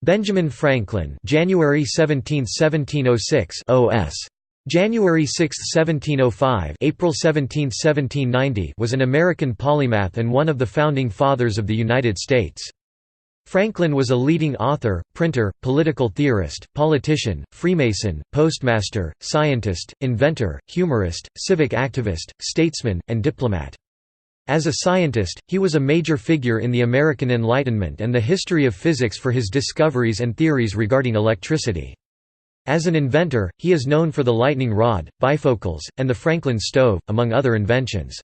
Benjamin Franklin, January 17, 1706, OS. January 6, 1705, April 17, 1790, was an American polymath and one of the founding fathers of the United States. Franklin was a leading author, printer, political theorist, politician, Freemason, postmaster, scientist, inventor, humorist, civic activist, statesman, and diplomat. As a scientist, he was a major figure in the American Enlightenment and the history of physics for his discoveries and theories regarding electricity. As an inventor, he is known for the lightning rod, bifocals, and the Franklin stove, among other inventions.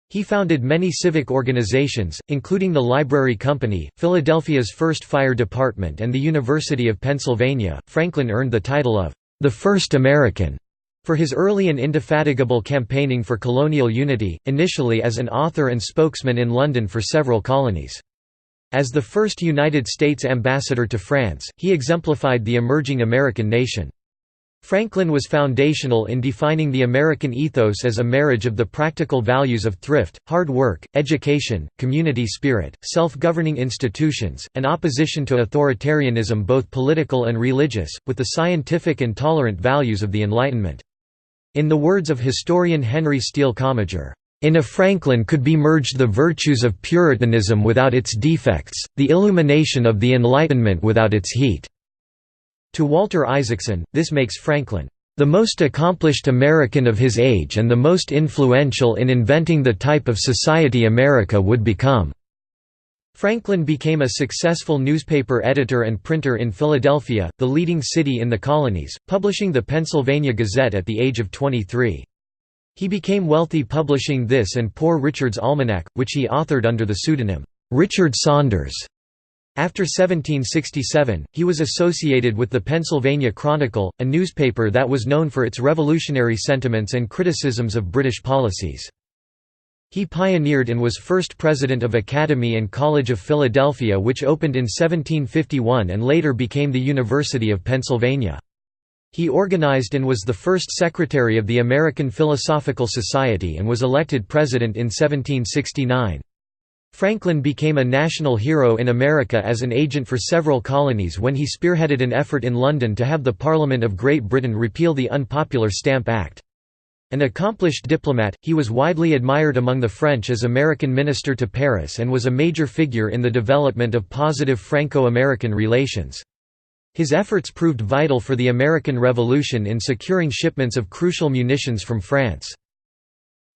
He founded many civic organizations, including the Library Company, Philadelphia's first fire department, and the University of Pennsylvania. Franklin earned the title of the First American for his early and indefatigable campaigning for colonial unity, initially as an author and spokesman in London for several colonies. As the first United States ambassador to France, he exemplified the emerging American nation. Franklin was foundational in defining the American ethos as a marriage of the practical values of thrift, hard work, education, community spirit, self-governing institutions, and opposition to authoritarianism both political and religious, with the scientific and tolerant values of the Enlightenment. In the words of historian Henry Steele Commager, "In a Franklin could be merged the virtues of Puritanism without its defects, the illumination of the Enlightenment without its heat." To Walter Isaacson, this makes Franklin, "the most accomplished American of his age and the most influential in inventing the type of society America would become." Franklin became a successful newspaper editor and printer in Philadelphia, the leading city in the colonies, publishing the Pennsylvania Gazette at the age of 23. He became wealthy publishing this and Poor Richard's Almanac, which he authored under the pseudonym, Richard Saunders. After 1767, he was associated with the Pennsylvania Chronicle, a newspaper that was known for its revolutionary sentiments and criticisms of British policies. He pioneered and was first president of Academy and College of Philadelphia, which opened in 1751 and later became the University of Pennsylvania. He organized and was the first secretary of the American Philosophical Society and was elected president in 1769. Franklin became a national hero in America as an agent for several colonies when he spearheaded an effort in London to have the Parliament of Great Britain repeal the unpopular Stamp Act. An accomplished diplomat, he was widely admired among the French as American minister to Paris and was a major figure in the development of positive Franco-American relations. His efforts proved vital for the American Revolution in securing shipments of crucial munitions from France.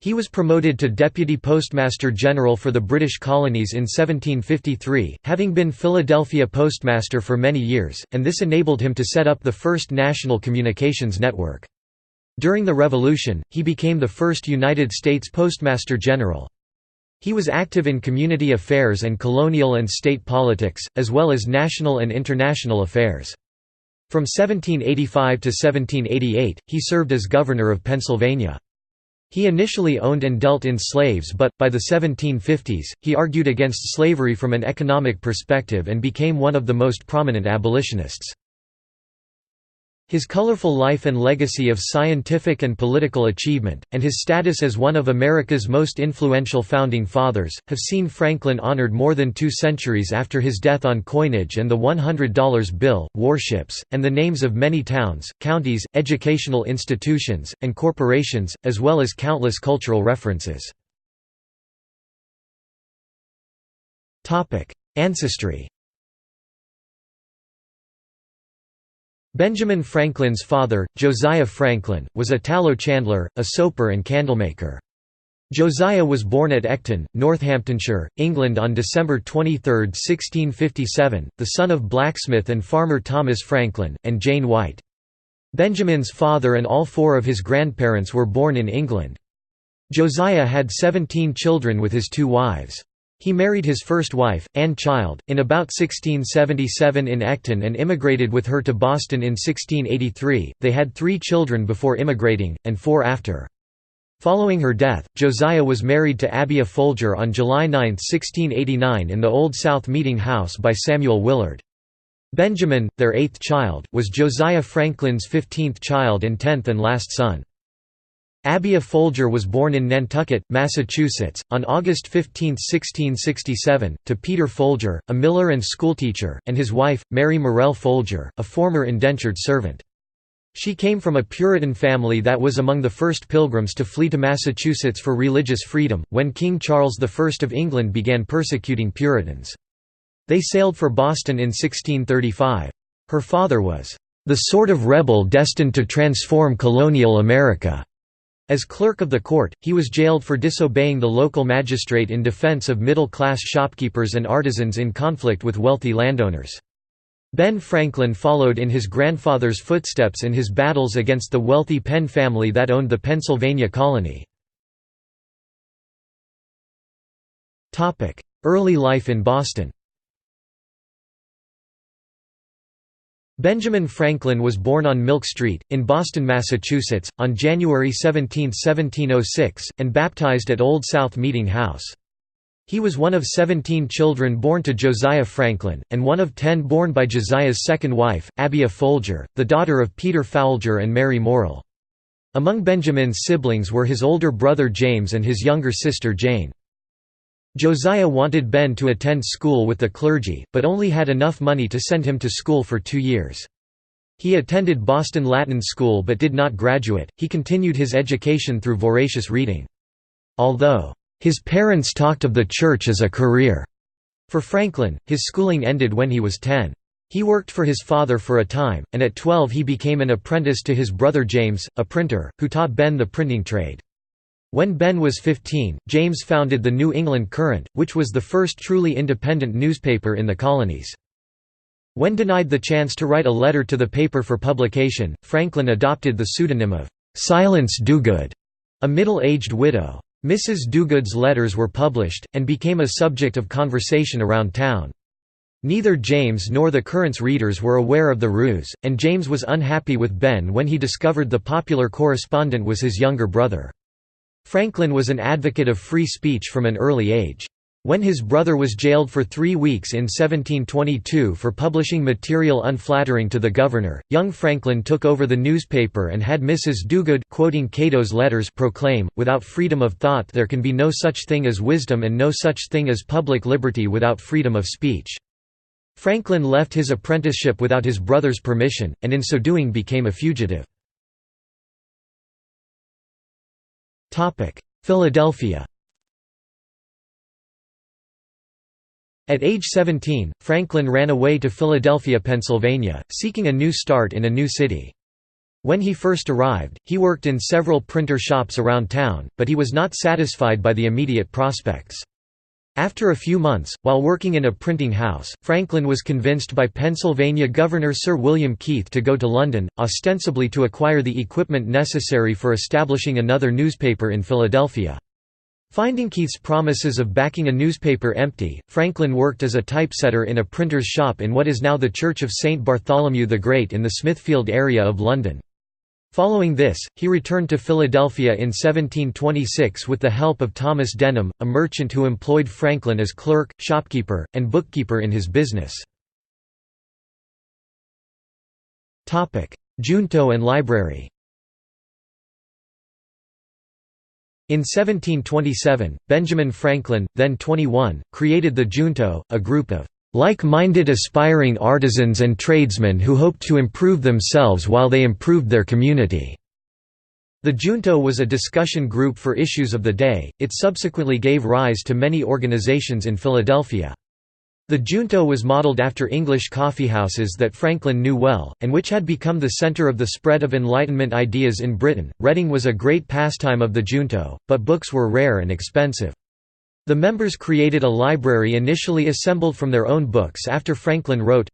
He was promoted to Deputy Postmaster General for the British colonies in 1753, having been Philadelphia Postmaster for many years, and this enabled him to set up the first national communications network. During the Revolution, he became the first United States Postmaster General. He was active in community affairs and colonial and state politics, as well as national and international affairs. From 1785 to 1788, he served as governor of Pennsylvania. He initially owned and dealt in slaves but, by the 1750s, he argued against slavery from an economic perspective and became one of the most prominent abolitionists. His colorful life and legacy of scientific and political achievement, and his status as one of America's most influential founding fathers, have seen Franklin honored more than 2 centuries after his death on coinage and the $100 bill, warships, and the names of many towns, counties, educational institutions, and corporations, as well as countless cultural references. Ancestry. Benjamin Franklin's father, Josiah Franklin, was a tallow chandler, a soaper and candlemaker. Josiah was born at Ecton, Northamptonshire, England on December 23, 1657, the son of blacksmith and farmer Thomas Franklin, and Jane White. Benjamin's father and all 4 of his grandparents were born in England. Josiah had 17 children with his 2 wives. He married his first wife, Anne Child, in about 1677 in Ecton and immigrated with her to Boston in 1683. They had 3 children before immigrating, and 4 after. Following her death, Josiah was married to Abiah Folger on July 9, 1689 in the Old South Meeting House by Samuel Willard. Benjamin, their 8th child, was Josiah Franklin's 15th child and 10th and last son. Abia Folger was born in Nantucket, Massachusetts, on August 15, 1667, to Peter Folger, a miller and schoolteacher, and his wife, Mary Morell Folger, a former indentured servant. She came from a Puritan family that was among the first pilgrims to flee to Massachusetts for religious freedom, when King Charles I of England began persecuting Puritans. They sailed for Boston in 1635. Her father was, "...the sort of rebel destined to transform colonial America." As clerk of the court, he was jailed for disobeying the local magistrate in defense of middle-class shopkeepers and artisans in conflict with wealthy landowners. Ben Franklin followed in his grandfather's footsteps in his battles against the wealthy Penn family that owned the Pennsylvania colony. Early life in Boston. Benjamin Franklin was born on Milk Street, in Boston, Massachusetts, on January 17, 1706, and baptized at Old South Meeting House. He was one of 17 children born to Josiah Franklin, and one of 10 born by Josiah's second wife, Abia Folger, the daughter of Peter Folger and Mary Morell. Among Benjamin's siblings were his older brother James and his younger sister Jane. Josiah wanted Ben to attend school with the clergy, but only had enough money to send him to school for 2 years. He attended Boston Latin School but did not graduate. He continued his education through voracious reading. Although, "...his parents talked of the church as a career," for Franklin, his schooling ended when he was 10. He worked for his father for a time, and at 12 he became an apprentice to his brother James, a printer, who taught Ben the printing trade. When Ben was 15, James founded the New England Courant, which was the first truly independent newspaper in the colonies. When denied the chance to write a letter to the paper for publication, Franklin adopted the pseudonym of Silence Dogood, a middle-aged widow. Mrs. Dogood's letters were published, and became a subject of conversation around town. Neither James nor the Courant's readers were aware of the ruse, and James was unhappy with Ben when he discovered the popular correspondent was his younger brother. Franklin was an advocate of free speech from an early age. When his brother was jailed for 3 weeks in 1722 for publishing material unflattering to the governor, young Franklin took over the newspaper and had Mrs. Dogood, quoting Cato's letters, proclaim, "Without freedom of thought there can be no such thing as wisdom and no such thing as public liberty without freedom of speech." Franklin left his apprenticeship without his brother's permission, and in so doing became a fugitive. Philadelphia. At age 17, Franklin ran away to Philadelphia, Pennsylvania, seeking a new start in a new city. When he first arrived, he worked in several printer shops around town, but he was not satisfied by the immediate prospects. After a few months, while working in a printing house, Franklin was convinced by Pennsylvania Governor Sir William Keith to go to London, ostensibly to acquire the equipment necessary for establishing another newspaper in Philadelphia. Finding Keith's promises of backing a newspaper empty, Franklin worked as a typesetter in a printer's shop in what is now the Church of St. Bartholomew the Great in the Smithfield area of London. Following this, he returned to Philadelphia in 1726 with the help of Thomas Denham, a merchant who employed Franklin as clerk, shopkeeper, and bookkeeper in his business. Junto and library. In 1727, Benjamin Franklin, then 21, created the Junto, a group of like-minded aspiring artisans and tradesmen who hoped to improve themselves while they improved their community. The Junto was a discussion group for issues of the day. It subsequently gave rise to many organizations in Philadelphia. The Junto was modeled after English coffeehouses that Franklin knew well, and which had become the center of the spread of Enlightenment ideas in Britain. Reading was a great pastime of the Junto, but books were rare and expensive. The members created a library initially assembled from their own books after Franklin wrote,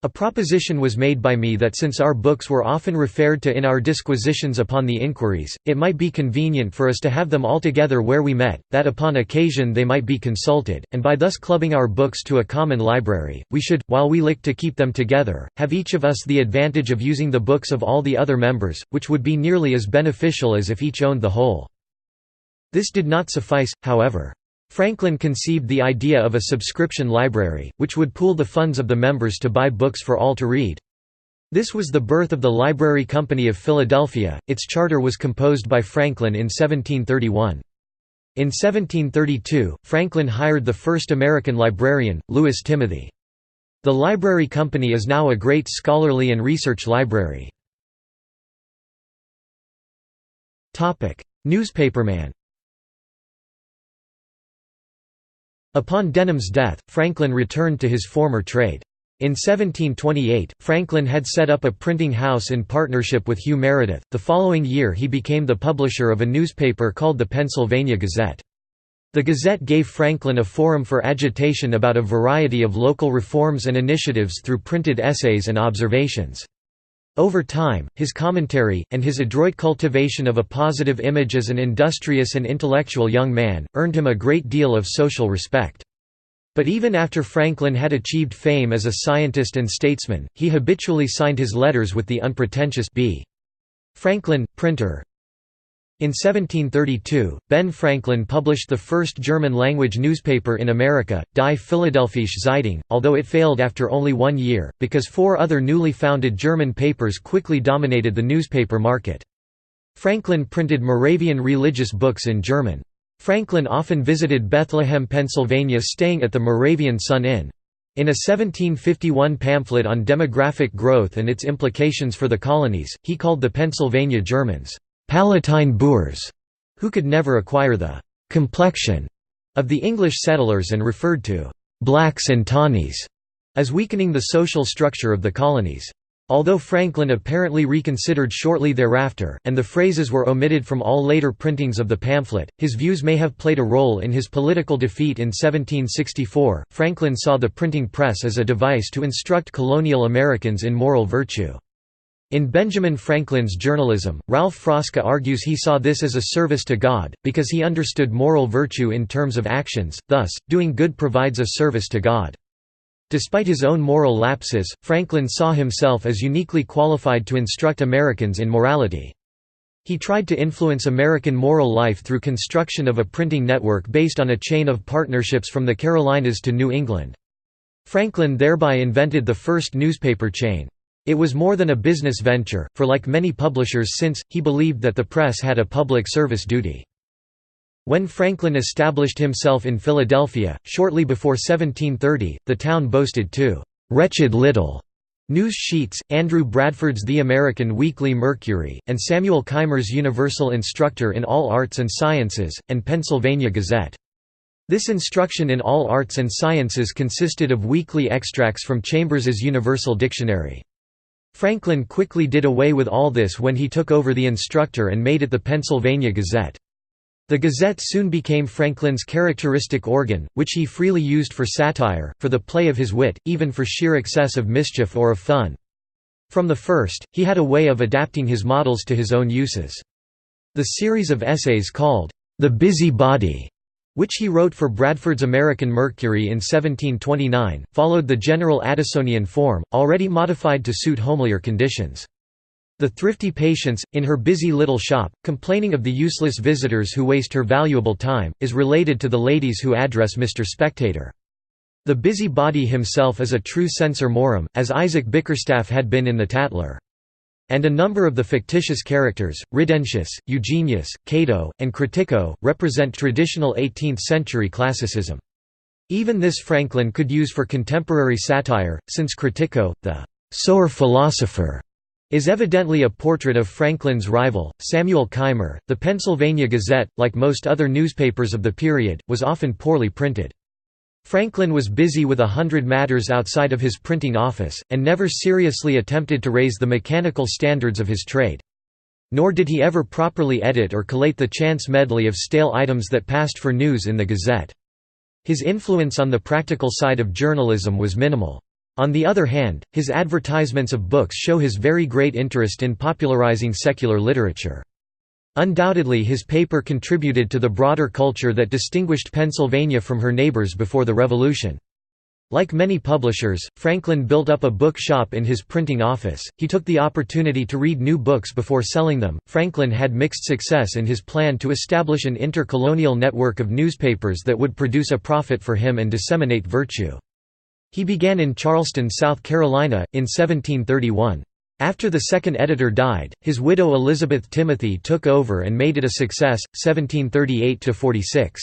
"A proposition was made by me that since our books were often referred to in our disquisitions upon the inquiries, it might be convenient for us to have them all together where we met, that upon occasion they might be consulted, and by thus clubbing our books to a common library, we should, while we lick to keep them together, have each of us the advantage of using the books of all the other members, which would be nearly as beneficial as if each owned the whole." This did not suffice, however. Franklin conceived the idea of a subscription library, which would pool the funds of the members to buy books for all to read. This was the birth of the Library Company of Philadelphia. Its charter was composed by Franklin in 1731. In 1732, Franklin hired the first American librarian, Louis Timothy. The Library Company is now a great scholarly and research library. Newspaperman. Upon Denham's death, Franklin returned to his former trade. In 1728, Franklin had set up a printing house in partnership with Hugh Meredith. The following year he became the publisher of a newspaper called the Pennsylvania Gazette. The Gazette gave Franklin a forum for agitation about a variety of local reforms and initiatives through printed essays and observations. Over time, his commentary, and his adroit cultivation of a positive image as an industrious and intellectual young man, earned him a great deal of social respect. But even after Franklin had achieved fame as a scientist and statesman, he habitually signed his letters with the unpretentious B. Franklin, printer. In 1732, Ben Franklin published the first German-language newspaper in America, Die Philadelphische Zeitung, although it failed after only 1 year, because 4 other newly founded German papers quickly dominated the newspaper market. Franklin printed Moravian religious books in German. Franklin often visited Bethlehem, Pennsylvania, staying at the Moravian Sun Inn. In a 1751 pamphlet on demographic growth and its implications for the colonies, he called the Pennsylvania Germans, "Palatine boors," who could never acquire the "complexion" of the English settlers, and referred to "blacks and tawnies" as weakening the social structure of the colonies. Although Franklin apparently reconsidered shortly thereafter, and the phrases were omitted from all later printings of the pamphlet, his views may have played a role in his political defeat in 1764. Franklin saw the printing press as a device to instruct colonial Americans in moral virtue. In Benjamin Franklin's Journalism, Ralph Frosca argues he saw this as a service to God, because he understood moral virtue in terms of actions, thus, doing good provides a service to God. Despite his own moral lapses, Franklin saw himself as uniquely qualified to instruct Americans in morality. He tried to influence American moral life through construction of a printing network based on a chain of partnerships from the Carolinas to New England. Franklin thereby invented the first newspaper chain. It was more than a business venture, for like many publishers since, he believed that the press had a public service duty. When Franklin established himself in Philadelphia, shortly before 1730, the town boasted 2 "wretched little" news sheets, Andrew Bradford's The American Weekly Mercury, and Samuel Keimer's Universal Instructor in All Arts and Sciences, and Pennsylvania Gazette. This instruction in all arts and sciences consisted of weekly extracts from Chambers's Universal Dictionary. Franklin quickly did away with all this when he took over the Instructor and made it the Pennsylvania Gazette. The Gazette soon became Franklin's characteristic organ, which he freely used for satire, for the play of his wit, even for sheer excess of mischief or of fun. From the first, he had a way of adapting his models to his own uses. The series of essays called, "The Busy Body", which he wrote for Bradford's American Mercury in 1729, followed the general Addisonian form, already modified to suit homelier conditions. The thrifty Patience, in her busy little shop, complaining of the useless visitors who waste her valuable time, is related to the ladies who address Mr. Spectator. The busy body himself is a true censor morum, as Isaac Bickerstaff had been in the Tatler. And a number of the fictitious characters, Ridentius, Eugenius, Cato, and Critico, represent traditional 18th-century classicism. Even this Franklin could use for contemporary satire, since Critico, the "sower philosopher", is evidently a portrait of Franklin's rival, Samuel Keimer. The Pennsylvania Gazette, like most other newspapers of the period, was often poorly printed. Franklin was busy with 100 matters outside of his printing office, and never seriously attempted to raise the mechanical standards of his trade. Nor did he ever properly edit or collate the chance medley of stale items that passed for news in the Gazette. His influence on the practical side of journalism was minimal. On the other hand, his advertisements of books show his very great interest in popularizing secular literature. Undoubtedly his paper contributed to the broader culture that distinguished Pennsylvania from her neighbors before the Revolution. Like many publishers, Franklin built up a book shop in his printing office. He took the opportunity to read new books before selling them. Franklin had mixed success in his plan to establish an intercolonial network of newspapers that would produce a profit for him and disseminate virtue. He began in Charleston, South Carolina, in 1731. After the second editor died, his widow Elizabeth Timothy took over and made it a success, 1738–46.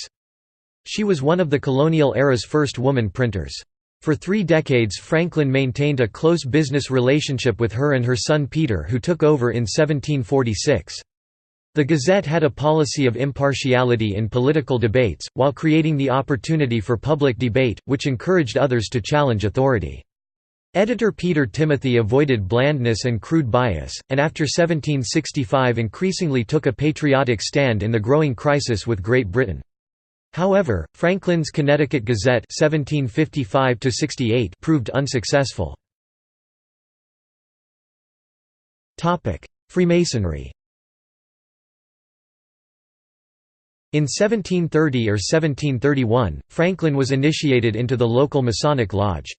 She was one of the colonial era's first woman printers. For 3 decades Franklin maintained a close business relationship with her and her son Peter, who took over in 1746. The Gazette had a policy of impartiality in political debates, while creating the opportunity for public debate, which encouraged others to challenge authority. Editor Peter Timothy avoided blandness and crude bias, and after 1765 increasingly took a patriotic stand in the growing crisis with Great Britain. However, Franklin's Connecticut Gazette 1755–68 proved unsuccessful. Freemasonry. In 1730 or 1731, Franklin was initiated into the local Masonic lodge.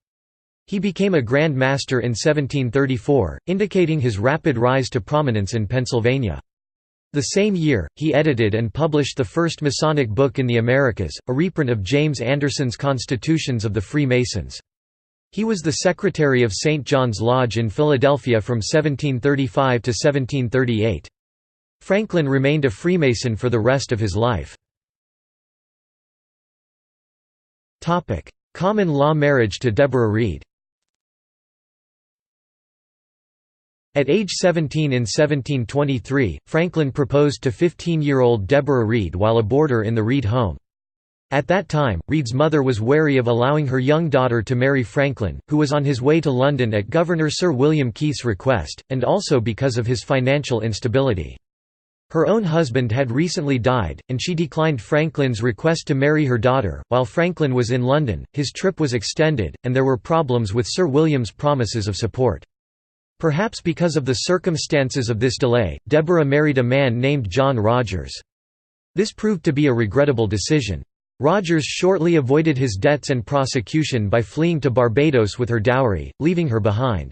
He became a Grand Master in 1734, indicating his rapid rise to prominence in Pennsylvania. The same year, he edited and published the first Masonic book in the Americas, a reprint of James Anderson's Constitutions of the Freemasons. He was the secretary of St. John's Lodge in Philadelphia from 1735 to 1738. Franklin remained a Freemason for the rest of his life. Common law marriage to Deborah Reed. At age 17 in 1723, Franklin proposed to 15-year-old Deborah Reed while a boarder in the Reed home. At that time, Reed's mother was wary of allowing her young daughter to marry Franklin, who was on his way to London at Governor Sir William Keith's request, and also because of his financial instability. Her own husband had recently died, and she declined Franklin's request to marry her daughter. While Franklin was in London, his trip was extended, and there were problems with Sir William's promises of support. Perhaps because of the circumstances of this delay, Deborah married a man named John Rogers. This proved to be a regrettable decision. Rogers shortly avoided his debts and prosecution by fleeing to Barbados with her dowry, leaving her behind.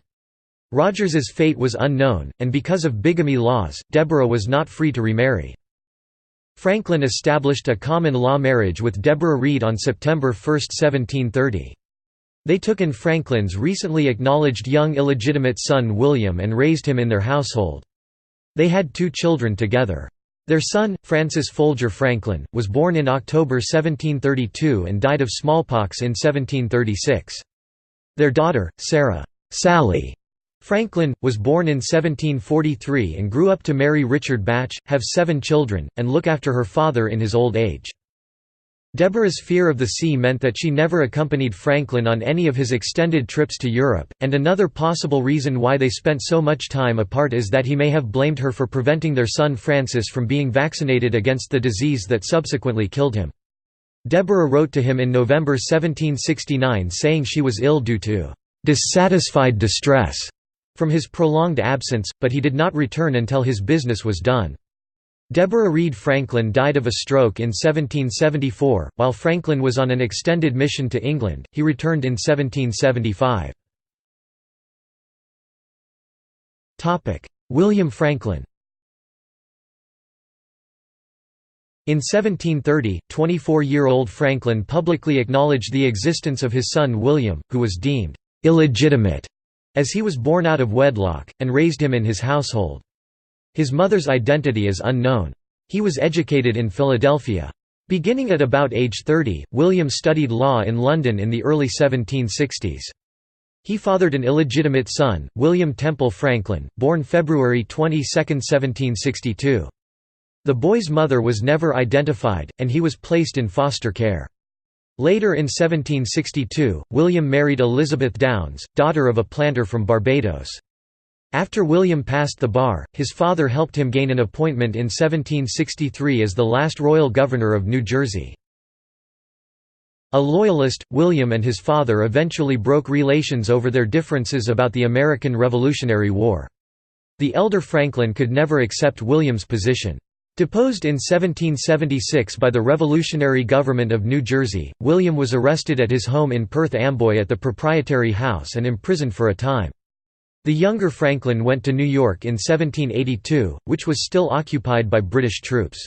Rogers's fate was unknown, and because of bigamy laws, Deborah was not free to remarry. Franklin established a common law marriage with Deborah Reed on September 1, 1730. They took in Franklin's recently acknowledged young illegitimate son William and raised him in their household. They had 2 children together. Their son, Francis Folger Franklin, was born in October 1732 and died of smallpox in 1736. Their daughter, Sarah Sally Franklin, was born in 1743 and grew up to marry Richard Batch, have 7 children, and look after her father in his old age. Deborah's fear of the sea meant that she never accompanied Franklin on any of his extended trips to Europe, and another possible reason why they spent so much time apart is that he may have blamed her for preventing their son Francis from being vaccinated against the disease that subsequently killed him. Deborah wrote to him in November 1769 saying she was ill due to dissatisfied distress from his prolonged absence, but he did not return until his business was done. Deborah Reed Franklin died of a stroke in 1774. While Franklin was on an extended mission to England, he returned in 1775. William Franklin. In 1730, 24-year-old Franklin publicly acknowledged the existence of his son William, who was deemed illegitimate, as he was born out of wedlock, and raised him in his household. His mother's identity is unknown. He was educated in Philadelphia. Beginning at about age 30, William studied law in London in the early 1760s. He fathered an illegitimate son, William Temple Franklin, born February 22, 1762. The boy's mother was never identified, and he was placed in foster care. Later in 1762, William married Elizabeth Downs, daughter of a planter from Barbados. After William passed the bar, his father helped him gain an appointment in 1763 as the last royal governor of New Jersey. A loyalist, William and his father eventually broke relations over their differences about the American Revolutionary War. The elder Franklin could never accept William's position. Deposed in 1776 by the Revolutionary Government of New Jersey, William was arrested at his home in Perth Amboy at the Proprietary House and imprisoned for a time. The younger Franklin went to New York in 1782, which was still occupied by British troops.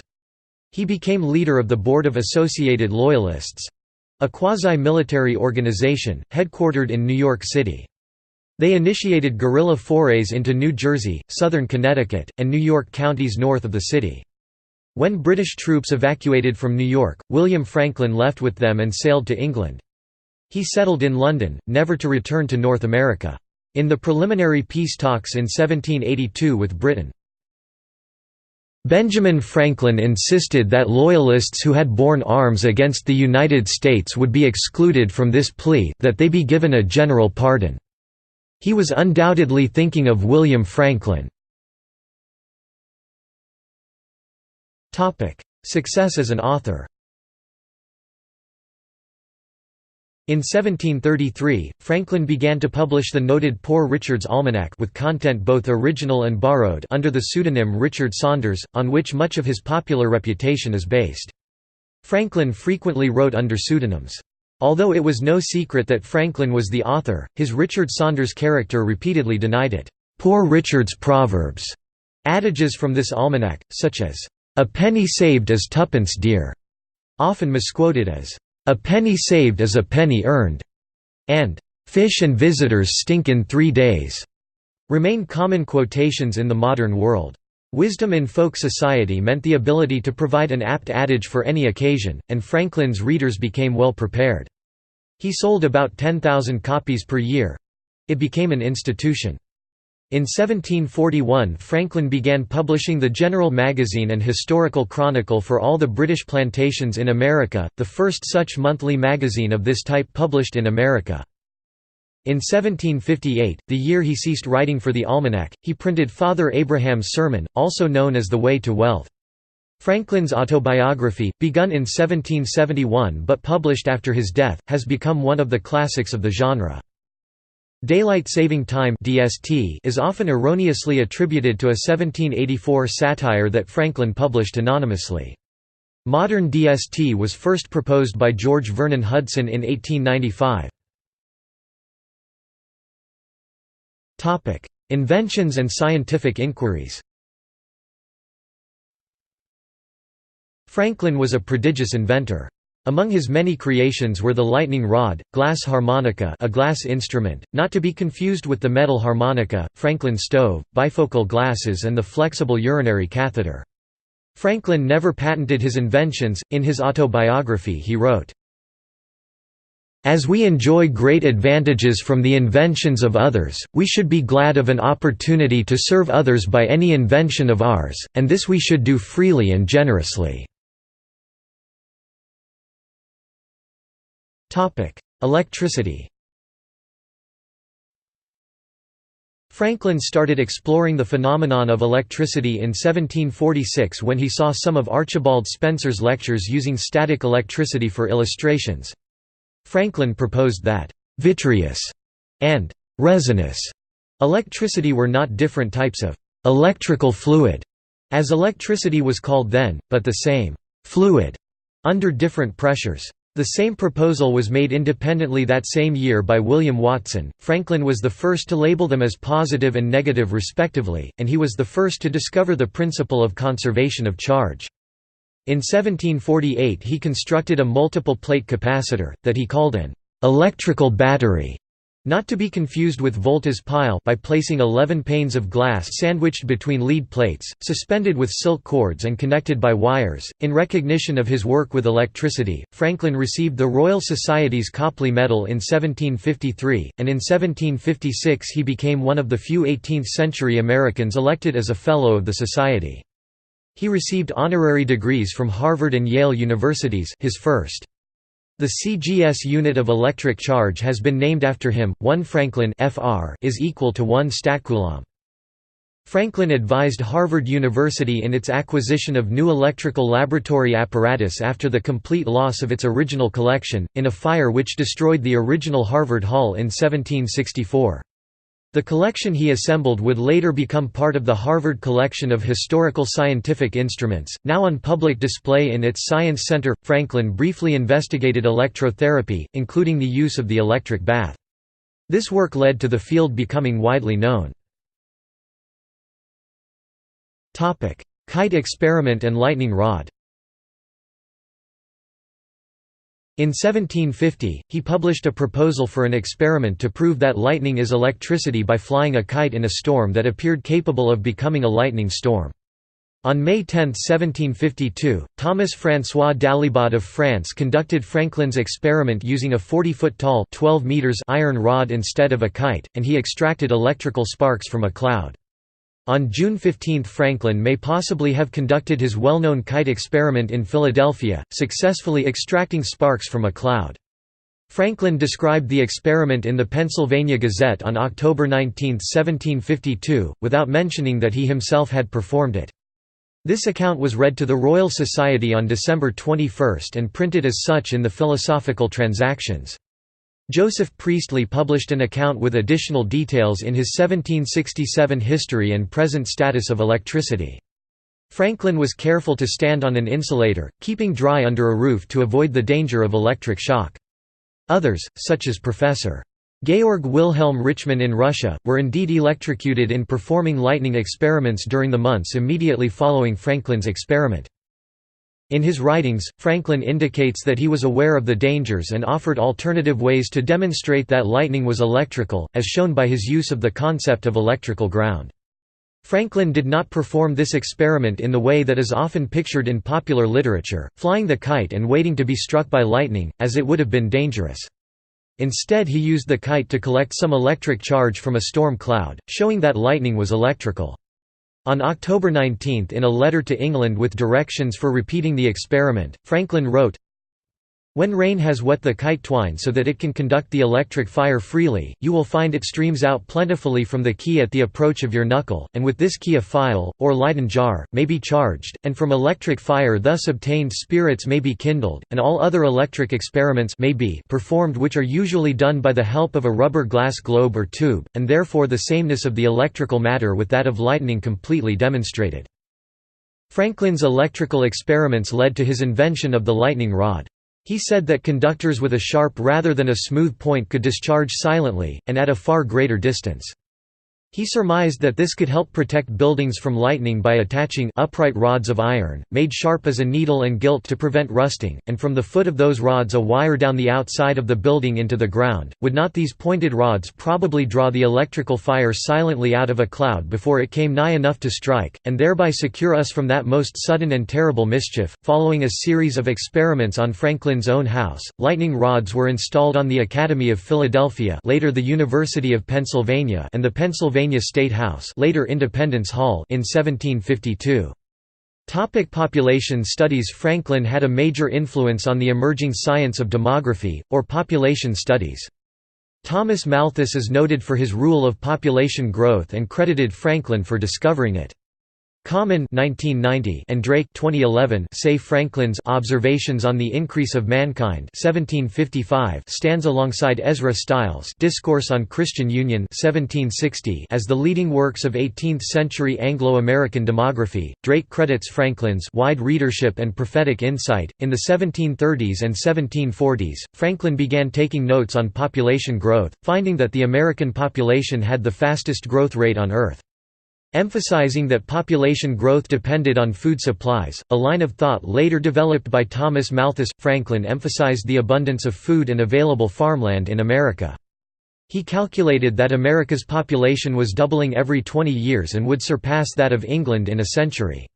He became leader of the Board of Associated Loyalists, a quasi-military organization, headquartered in New York City. They initiated guerrilla forays into New Jersey, southern Connecticut, and New York counties north of the city. When British troops evacuated from New York, William Franklin left with them and sailed to England. He settled in London, never to return to North America. In the preliminary peace talks in 1782 with Britain, Benjamin Franklin insisted that Loyalists who had borne arms against the United States would be excluded from this plea, that they be given a general pardon. He was undoubtedly thinking of William Franklin. Success as an author. In 1733, Franklin began to publish the noted Poor Richard's Almanac with content both original and borrowed under the pseudonym Richard Saunders, on which much of his popular reputation is based. Franklin frequently wrote under pseudonyms. Although it was no secret that Franklin was the author, his Richard Saunders character repeatedly denied it. Poor Richard's Proverbs, adages from this almanac, such as, "A penny saved is tuppence dear," often misquoted as, "A penny saved is a penny earned," and "Fish and visitors stink in 3 days," remain common quotations in the modern world. Wisdom in folk society meant the ability to provide an apt adage for any occasion, and Franklin's readers became well prepared. He sold about 10,000 copies per year. It became an institution. In 1741 Franklin began publishing the General Magazine and Historical Chronicle for all the British plantations in America, the first such monthly magazine of this type published in America. In 1758, the year he ceased writing for the almanac, he printed Father Abraham's Sermon, also known as The Way to Wealth. Franklin's autobiography, begun in 1771 but published after his death, has become one of the classics of the genre. Daylight Saving Time (DST) is often erroneously attributed to a 1784 satire that Franklin published anonymously. Modern DST was first proposed by George Vernon Hudson in 1895. Topic: Inventions and scientific inquiries. Franklin was a prodigious inventor. Among his many creations were the lightning rod, glass harmonica, a glass instrument, not to be confused with the metal harmonica, Franklin stove, bifocal glasses and the flexible urinary catheter. Franklin never patented his inventions. In his autobiography he wrote, "As we enjoy great advantages from the inventions of others, we should be glad of an opportunity to serve others by any invention of ours, and this we should do freely and generously." Electricity. Franklin started exploring the phenomenon of electricity in 1746 when he saw some of Archibald Spencer's lectures using static electricity for illustrations. Franklin proposed that vitreous and resinous electricity were not different types of electrical fluid, as electricity was called then, but the same fluid under different pressures. The same proposal was made independently that same year by William Watson. Franklin was the first to label them as positive and negative respectively, and he was the first to discover the principle of conservation of charge. In 1748 he constructed a multiple plate capacitor, that he called an electrical battery, not to be confused with Volta's pile, by placing 11 panes of glass sandwiched between lead plates, suspended with silk cords and connected by wires. In recognition of his work with electricity, Franklin received the Royal Society's Copley Medal in 1753, and in 1756 he became one of the few 18th-century Americans elected as a Fellow of the Society. He received honorary degrees from Harvard and Yale universities, his first. The CGS unit of electric charge has been named after him. 1 Franklin (Fr) is equal to 1 statcoulomb. Franklin advised Harvard University in its acquisition of new electrical laboratory apparatus after the complete loss of its original collection, in a fire which destroyed the original Harvard Hall in 1764. The collection he assembled would later become part of the Harvard Collection of Historical Scientific Instruments, now on public display in its Science Center. Franklin briefly investigated electrotherapy, including the use of the electric bath. This work led to the field becoming widely known. Kite experiment and lightning rod. In 1750, he published a proposal for an experiment to prove that lightning is electricity by flying a kite in a storm that appeared capable of becoming a lightning storm. On May 10, 1752, Thomas François d'Alibade of France conducted Franklin's experiment using a 40-foot tall 12 meters iron rod instead of a kite, and he extracted electrical sparks from a cloud. On June 15 Franklin may possibly have conducted his well-known kite experiment in Philadelphia, successfully extracting sparks from a cloud. Franklin described the experiment in the Pennsylvania Gazette on October 19, 1752, without mentioning that he himself had performed it. This account was read to the Royal Society on December 21 and printed as such in the Philosophical Transactions. Joseph Priestley published an account with additional details in his 1767 History and Present Status of Electricity. Franklin was careful to stand on an insulator, keeping dry under a roof to avoid the danger of electric shock. Others, such as Professor. Georg Wilhelm Richmann in Russia, were indeed electrocuted in performing lightning experiments during the months immediately following Franklin's experiment. In his writings, Franklin indicates that he was aware of the dangers and offered alternative ways to demonstrate that lightning was electrical, as shown by his use of the concept of electrical ground. Franklin did not perform this experiment in the way that is often pictured in popular literature, flying the kite and waiting to be struck by lightning, as it would have been dangerous. Instead he used the kite to collect some electric charge from a storm cloud, showing that lightning was electrical. On October 19 in a letter to England with directions for repeating the experiment, Franklin wrote, "When rain has wet the kite twine so that it can conduct the electric fire freely, you will find it streams out plentifully from the key at the approach of your knuckle, and with this key a phial, or Leyden jar, may be charged, and from electric fire thus obtained spirits may be kindled, and all other electric experiments may be performed which are usually done by the help of a rubber glass globe or tube, and therefore the sameness of the electrical matter with that of lightning completely demonstrated." Franklin's electrical experiments led to his invention of the lightning rod. He said that conductors with a sharp rather than a smooth point could discharge silently, and at a far greater distance. He surmised that this could help protect buildings from lightning by attaching upright rods of iron, made sharp as a needle and gilt to prevent rusting, and from the foot of those rods a wire down the outside of the building into the ground. Would not these pointed rods probably draw the electrical fire silently out of a cloud before it came nigh enough to strike, and thereby secure us from that most sudden and terrible mischief? Following a series of experiments on Franklin's own house, lightning rods were installed on the Academy of Philadelphia, later the University of Pennsylvania, and the Pennsylvania State House, later Independence Hall, in 1752. Population studies. Franklin had a major influence on the emerging science of demography, or population studies. Thomas Malthus is noted for his rule of population growth and credited Franklin for discovering it. Common 1990 and Drake 2011 say Franklin's Observations on the Increase of Mankind 1755 stands alongside Ezra Stiles' Discourse on Christian Union 1760 as the leading works of 18th-century Anglo-American demography. Drake credits Franklin's wide readership and prophetic insight. In the 1730s and 1740s, Franklin began taking notes on population growth, finding that the American population had the fastest growth rate on Earth. Emphasizing that population growth depended on food supplies, a line of thought later developed by Thomas Malthus, Franklin emphasized the abundance of food and available farmland in America. He calculated that America's population was doubling every 20 years and would surpass that of England in a century.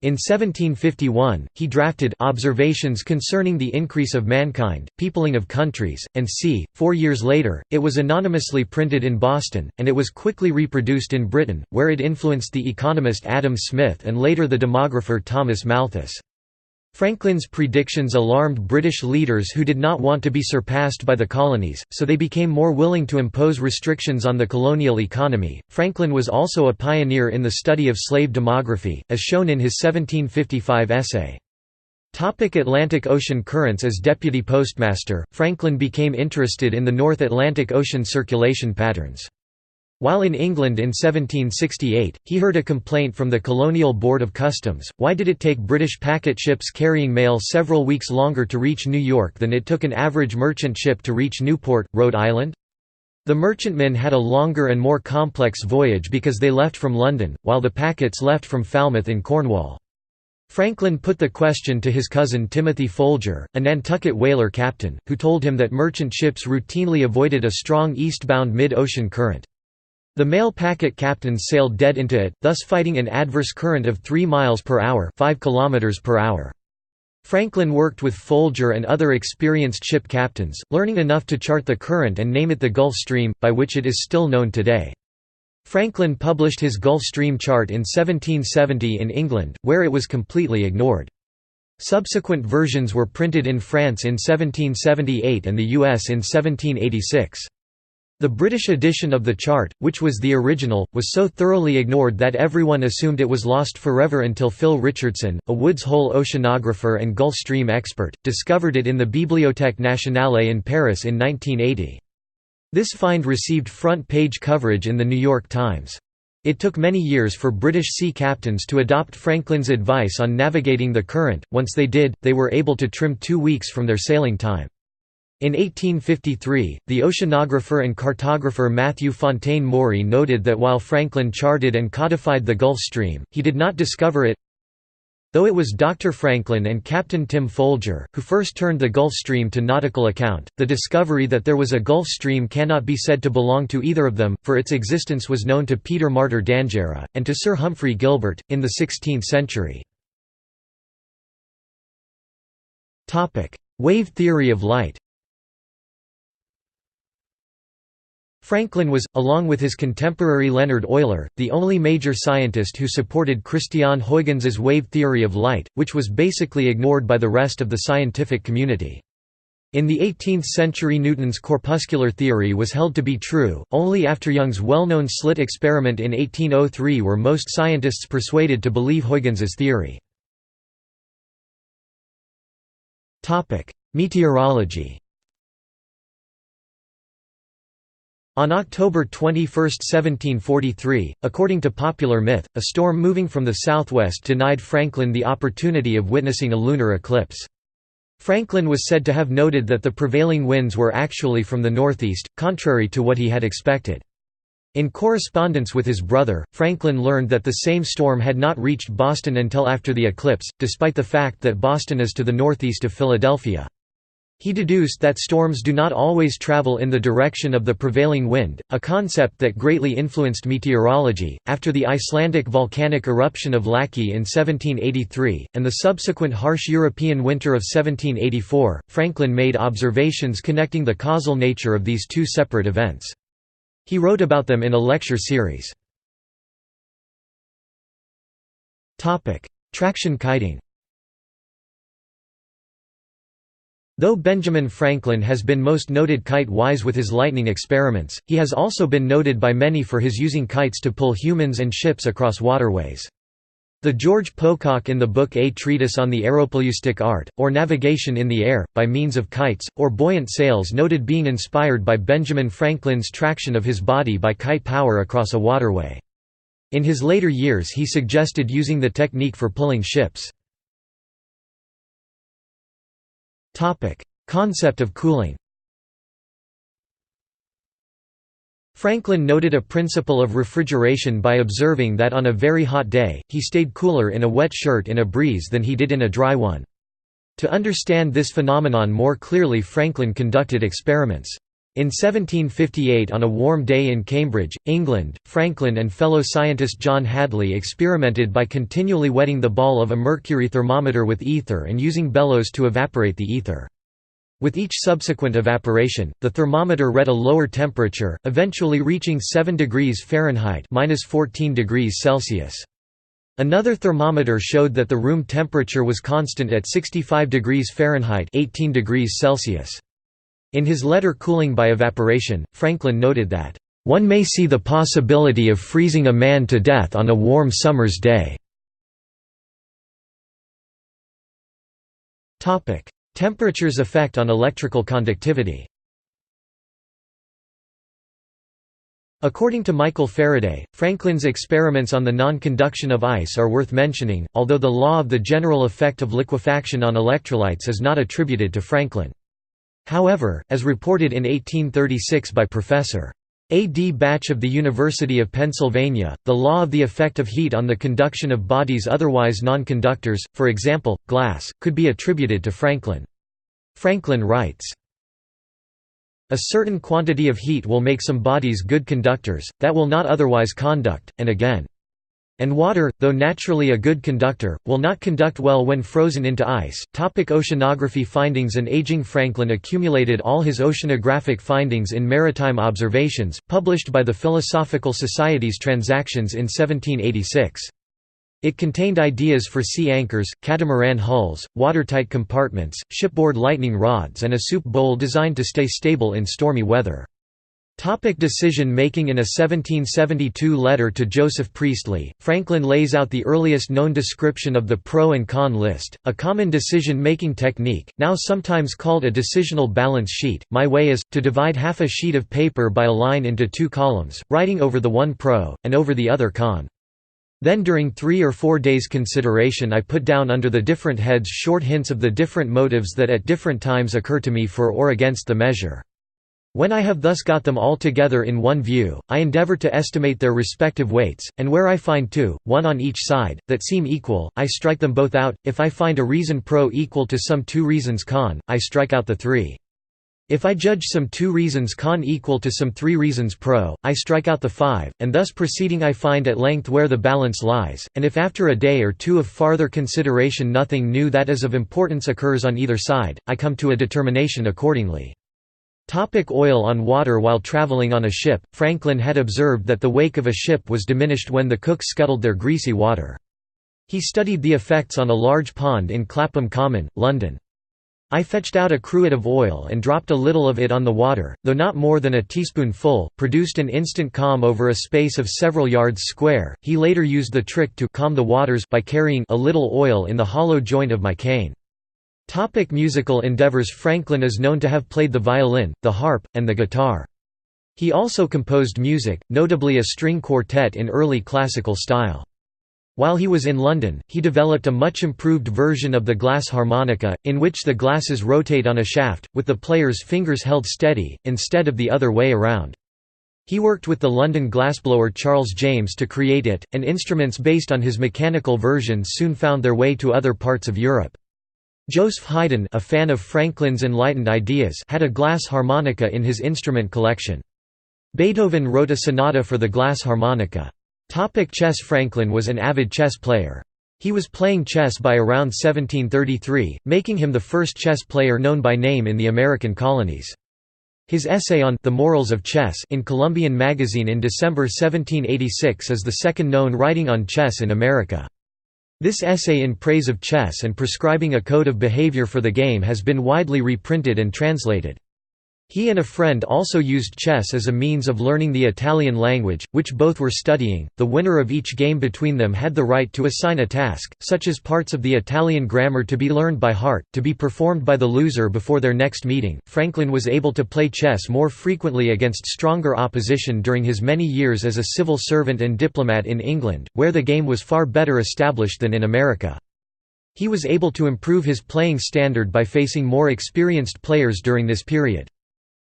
In 1751, he drafted Observations Concerning the Increase of Mankind, Peopling of Countries, and c. 4 years later, it was anonymously printed in Boston, and it was quickly reproduced in Britain, where it influenced the economist Adam Smith and later the demographer Thomas Malthus. Franklin's predictions alarmed British leaders who did not want to be surpassed by the colonies, so they became more willing to impose restrictions on the colonial economy. Franklin was also a pioneer in the study of slave demography, as shown in his 1755 essay. Atlantic Ocean currents. As deputy postmaster, Franklin became interested in the North Atlantic Ocean circulation patterns. While in England in 1768, he heard a complaint from the Colonial Board of Customs: why did it take British packet ships carrying mail several weeks longer to reach New York than it took an average merchant ship to reach Newport, Rhode Island? The merchantmen had a longer and more complex voyage because they left from London, while the packets left from Falmouth in Cornwall. Franklin put the question to his cousin Timothy Folger, a Nantucket whaler captain, who told him that merchant ships routinely avoided a strong eastbound mid-ocean current. The mail packet captains sailed dead into it, thus fighting an adverse current of 3 miles per hour, 5 kilometers per hour. Franklin worked with Folger and other experienced ship captains, learning enough to chart the current and name it the Gulf Stream, by which it is still known today. Franklin published his Gulf Stream chart in 1770 in England, where it was completely ignored. Subsequent versions were printed in France in 1778 and the US in 1786. The British edition of the chart, which was the original, was so thoroughly ignored that everyone assumed it was lost forever until Phil Richardson, a Woods Hole oceanographer and Gulf Stream expert, discovered it in the Bibliothèque Nationale in Paris in 1980. This find received front-page coverage in the New York Times. It took many years for British sea captains to adopt Franklin's advice on navigating the current. Once they did, they were able to trim 2 weeks from their sailing time. In 1853, the oceanographer and cartographer Matthew Fontaine Maury noted that while Franklin charted and codified the Gulf Stream, he did not discover it. Though it was Dr. Franklin and Captain Tim Folger, who first turned the Gulf Stream to nautical account, the discovery that there was a Gulf Stream cannot be said to belong to either of them, for its existence was known to Peter Martyr d'Angera, and to Sir Humphrey Gilbert, in the 16th century. Wave theory of light. Franklin was, along with his contemporary Leonhard Euler, the only major scientist who supported Christiaan Huygens' wave theory of light, which was basically ignored by the rest of the scientific community. In the 18th century, Newton's corpuscular theory was held to be true. Only after Young's well-known slit experiment in 1803 were most scientists persuaded to believe Huygens' theory. Meteorology. On October 21, 1743, according to popular myth, a storm moving from the southwest denied Franklin the opportunity of witnessing a lunar eclipse. Franklin was said to have noted that the prevailing winds were actually from the northeast, contrary to what he had expected. In correspondence with his brother, Franklin learned that the same storm had not reached Boston until after the eclipse, despite the fact that Boston is to the northeast of Philadelphia. He deduced that storms do not always travel in the direction of the prevailing wind, a concept that greatly influenced meteorology. After the Icelandic volcanic eruption of Laki in 1783, and the subsequent harsh European winter of 1784, Franklin made observations connecting the causal nature of these two separate events. He wrote about them in a lecture series. Traction kiting. Though Benjamin Franklin has been most noted kite-wise with his lightning experiments, he has also been noted by many for his using kites to pull humans and ships across waterways. The George Pocock in the book A Treatise on the Aeropleustic Art, or Navigation in the Air, by means of kites, or buoyant sails, noted being inspired by Benjamin Franklin's traction of his body by kite power across a waterway. In his later years he suggested using the technique for pulling ships. Concept of cooling. Franklin noted a principle of refrigeration by observing that on a very hot day, he stayed cooler in a wet shirt in a breeze than he did in a dry one. To understand this phenomenon more clearly, Franklin conducted experiments. In 1758, on a warm day in Cambridge, England, Franklin and fellow scientist John Hadley experimented by continually wetting the ball of a mercury thermometer with ether and using bellows to evaporate the ether. With each subsequent evaporation, the thermometer read a lower temperature, eventually reaching 7 degrees Fahrenheit (-14 degrees Celsius). Another thermometer showed that the room temperature was constant at 65 degrees Fahrenheit (18 degrees Celsius). In his letter Cooling by Evaporation, Franklin noted that, "One may see the possibility of freezing a man to death on a warm summer's day." Temperature's effect on electrical conductivity. According to Michael Faraday, Franklin's experiments on the non-conduction of ice are worth mentioning, although the law of the general effect of liquefaction on electrolytes is not attributed to Franklin. However, as reported in 1836 by Professor. A.D. Batch of the University of Pennsylvania. The law of the effect of heat on the conduction of bodies otherwise non-conductors, for example, glass, could be attributed to Franklin. Franklin writes, "A certain quantity of heat will make some bodies good conductors, that will not otherwise conduct, and again. And water, though naturally a good conductor, will not conduct well when frozen into ice." Oceanography findings and aging. Franklin accumulated all his oceanographic findings in Maritime Observations, published by the Philosophical Society's Transactions in 1786. It contained ideas for sea anchors, catamaran hulls, watertight compartments, shipboard lightning rods and a soup bowl designed to stay stable in stormy weather. Decision-making. In a 1772 letter to Joseph Priestley, Franklin lays out the earliest known description of the pro and con list, a common decision-making technique, now sometimes called a decisional balance sheet. "My way is, to divide half a sheet of paper by a line into two columns, writing over the one pro, and over the other con. Then during 3 or 4 days' consideration I put down under the different heads short hints of the different motives that at different times occur to me for or against the measure. When I have thus got them all together in one view, I endeavor to estimate their respective weights, and where I find 2, 1 on each side, that seem equal, I strike them both out. If I find a reason pro equal to some 2 reasons con, I strike out the 3. If I judge some 2 reasons con equal to some 3 reasons pro, I strike out the 5, and thus proceeding I find at length where the balance lies, and if after a day or 2 of farther consideration nothing new that is of importance occurs on either side, I come to a determination accordingly." Oil on water. While traveling on a ship, Franklin had observed that the wake of a ship was diminished when the cooks scuttled their greasy water. He studied the effects on a large pond in Clapham Common, London. "I fetched out a cruet of oil and dropped a little of it on the water, though not more than a teaspoonful, produced an instant calm over a space of several yards square." He later used the trick to calm the waters by carrying a little oil in the hollow joint of my cane. Musical endeavors. Franklin is known to have played the violin, the harp, and the guitar. He also composed music, notably a string quartet in early classical style. While he was in London, he developed a much improved version of the glass harmonica, in which the glasses rotate on a shaft, with the player's fingers held steady, instead of the other way around. He worked with the London glassblower Charles James to create it, and instruments based on his mechanical versions soon found their way to other parts of Europe. Joseph Haydn, a fan of Franklin's enlightened ideas, had a glass harmonica in his instrument collection. Beethoven wrote a sonata for the glass harmonica. Chess. Franklin was an avid chess player. He was playing chess by around 1733, making him the first chess player known by name in the American colonies. His essay on The Morals of Chess in Columbian Magazine in December 1786 is the second known writing on chess in America. This essay in praise of chess and prescribing a code of behavior for the game has been widely reprinted and translated. He and a friend also used chess as a means of learning the Italian language, which both were studying. The winner of each game between them had the right to assign a task, such as parts of the Italian grammar to be learned by heart, to be performed by the loser before their next meeting. Franklin was able to play chess more frequently against stronger opposition during his many years as a civil servant and diplomat in England, where the game was far better established than in America. He was able to improve his playing standard by facing more experienced players during this period.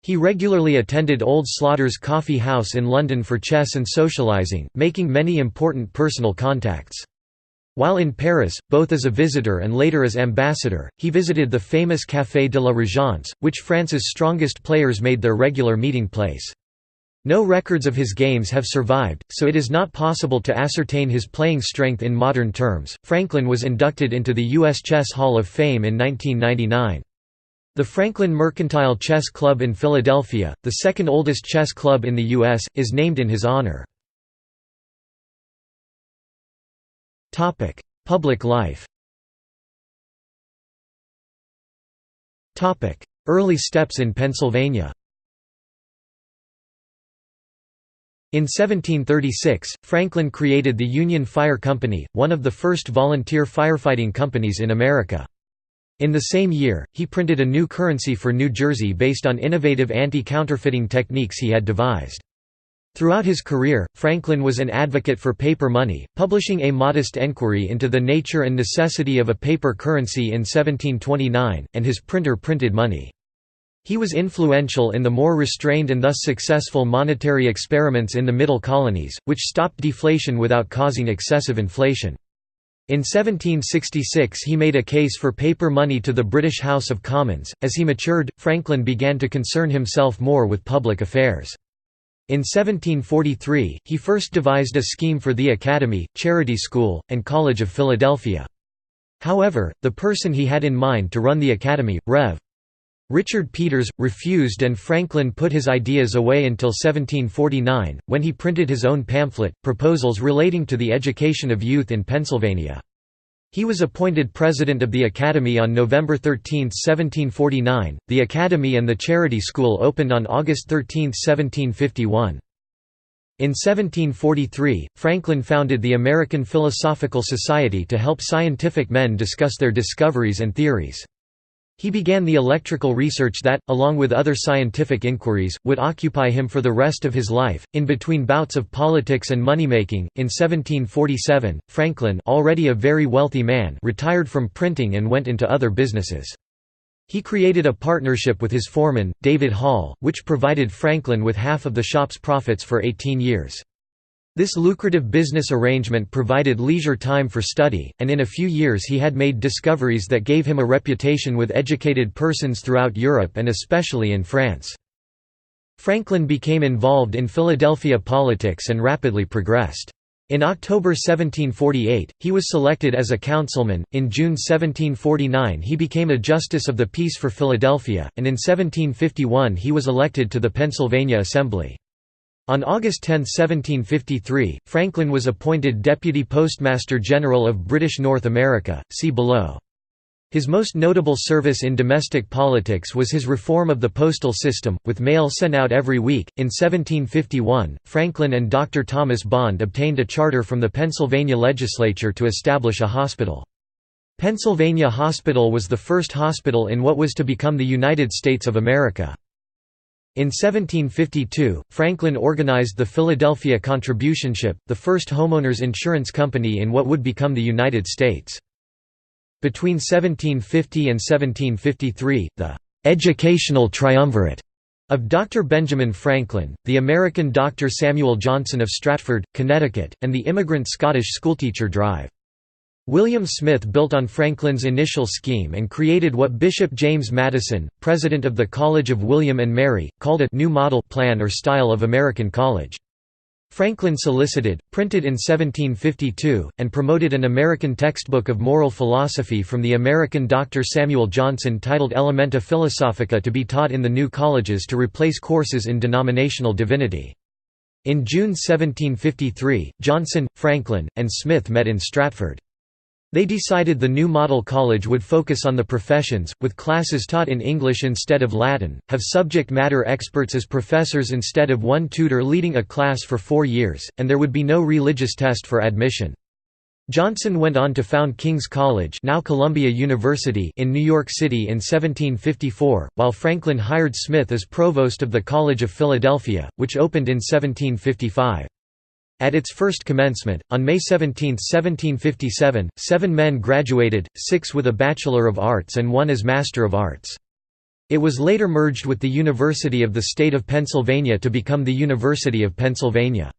He regularly attended Old Slaughter's Coffee House in London for chess and socializing, making many important personal contacts. While in Paris, both as a visitor and later as ambassador, he visited the famous Café de la Régence, which France's strongest players made their regular meeting place. No records of his games have survived, so it is not possible to ascertain his playing strength in modern terms. Franklin was inducted into the U.S. Chess Hall of Fame in 1999. The Franklin Mercantile Chess Club in Philadelphia, the second oldest chess club in the U.S., is named in his honor. Public life. Early steps in Pennsylvania. In 1736, Franklin created the Union Fire Company, one of the first volunteer firefighting companies in America. In the same year, he printed a new currency for New Jersey based on innovative anti-counterfeiting techniques he had devised. Throughout his career, Franklin was an advocate for paper money, publishing A Modest Enquiry into the Nature and Necessity of a Paper Currency in 1729, and his printer printed money. He was influential in the more restrained and thus successful monetary experiments in the Middle Colonies, which stopped deflation without causing excessive inflation. In 1766 he made a case for paper money to the British House of Commons. As he matured, Franklin began to concern himself more with public affairs. In 1743, he first devised a scheme for the Academy, Charity School, and College of Philadelphia. However, the person he had in mind to run the Academy, Rev. Richard Peters, refused, and Franklin put his ideas away until 1749, when he printed his own pamphlet, Proposals Relating to the Education of Youth in Pennsylvania. He was appointed president of the Academy on November 13, 1749. The Academy and the Charity School opened on August 13, 1751. In 1743, Franklin founded the American Philosophical Society to help scientific men discuss their discoveries and theories. He began the electrical research that, along with other scientific inquiries, would occupy him for the rest of his life. In between bouts of politics and money-making, in 1747, Franklin, already a very wealthy man, retired from printing and went into other businesses. He created a partnership with his foreman, David Hall, which provided Franklin with half of the shop's profits for 18 years. This lucrative business arrangement provided leisure time for study, and in a few years he had made discoveries that gave him a reputation with educated persons throughout Europe and especially in France. Franklin became involved in Philadelphia politics and rapidly progressed. In October 1748, he was selected as a councilman. In June 1749, he became a justice of the peace for Philadelphia, and in 1751 he was elected to the Pennsylvania Assembly. On August 10, 1753, Franklin was appointed Deputy Postmaster General of British North America, see below. His most notable service in domestic politics was his reform of the postal system, with mail sent out every week. In 1751, Franklin and Dr. Thomas Bond obtained a charter from the Pennsylvania legislature to establish a hospital. Pennsylvania Hospital was the first hospital in what was to become the United States of America. In 1752, Franklin organized the Philadelphia Contributionship, the first homeowners insurance company in what would become the United States. Between 1750 and 1753, the "educational triumvirate" of Dr. Benjamin Franklin, the American Dr. Samuel Johnson of Stratford, Connecticut, and the immigrant Scottish schoolteacher Drive. William Smith built on Franklin's initial scheme and created what Bishop James Madison, president of the College of William and Mary, called a «new model plan or style of American college». Franklin solicited, printed in 1752, and promoted an American textbook of moral philosophy from the American Dr. Samuel Johnson titled Elementa Philosophica to be taught in the new colleges to replace courses in denominational divinity. In June 1753, Johnson, Franklin, and Smith met in Stratford. They decided the new model college would focus on the professions, with classes taught in English instead of Latin, have subject matter experts as professors instead of one tutor leading a class for 4 years, and there would be no religious test for admission. Johnson went on to found King's College, now Columbia University, in New York City in 1754, while Franklin hired Smith as provost of the College of Philadelphia, which opened in 1755. At its first commencement, on May 17, 1757, 7 men graduated, 6 with a Bachelor of Arts and 1 as Master of Arts. It was later merged with the University of the State of Pennsylvania to become the University of Pennsylvania.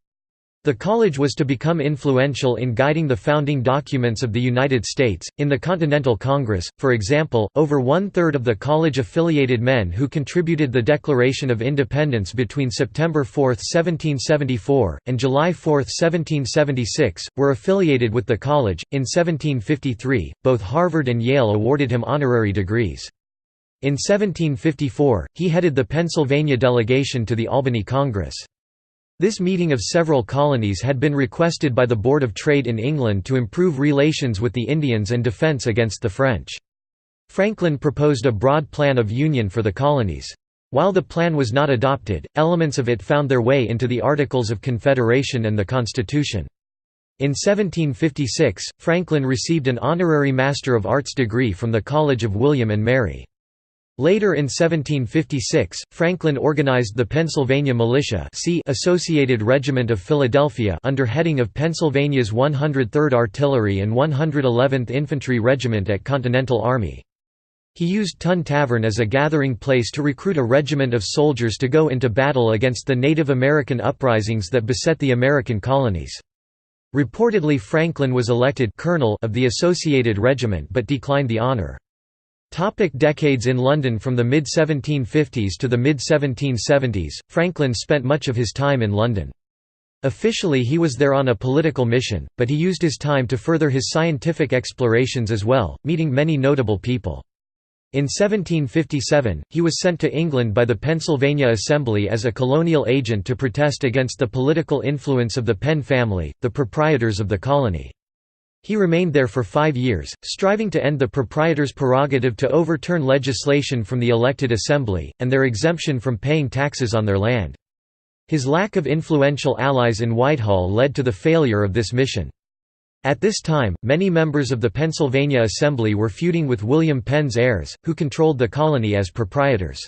The college was to become influential in guiding the founding documents of the United States. In the Continental Congress, for example, over 1/3 of the college-affiliated men who contributed the Declaration of Independence between September 4, 1774, and July 4, 1776, were affiliated with the college. In 1753, both Harvard and Yale awarded him honorary degrees. In 1754, he headed the Pennsylvania delegation to the Albany Congress. This meeting of several colonies had been requested by the Board of Trade in England to improve relations with the Indians and defence against the French. Franklin proposed a broad plan of union for the colonies. While the plan was not adopted, elements of it found their way into the Articles of Confederation and the Constitution. In 1756, Franklin received an honorary Master of Arts degree from the College of William and Mary. Later in 1756, Franklin organized the Pennsylvania Militia, see Associated Regiment of Philadelphia, under heading of Pennsylvania's 103rd Artillery and 111th Infantry Regiment at Continental Army. He used Tun Tavern as a gathering place to recruit a regiment of soldiers to go into battle against the Native American uprisings that beset the American colonies. Reportedly, Franklin was elected colonel of the Associated Regiment but declined the honor. Decades in London. From the mid-1750s to the mid-1770s, Franklin spent much of his time in London. Officially he was there on a political mission, but he used his time to further his scientific explorations as well, meeting many notable people. In 1757, he was sent to England by the Pennsylvania Assembly as a colonial agent to protest against the political influence of the Penn family, the proprietors of the colony. He remained there for 5 years, striving to end the proprietors' prerogative to overturn legislation from the elected assembly, and their exemption from paying taxes on their land. His lack of influential allies in Whitehall led to the failure of this mission. At this time, many members of the Pennsylvania Assembly were feuding with William Penn's heirs, who controlled the colony as proprietors.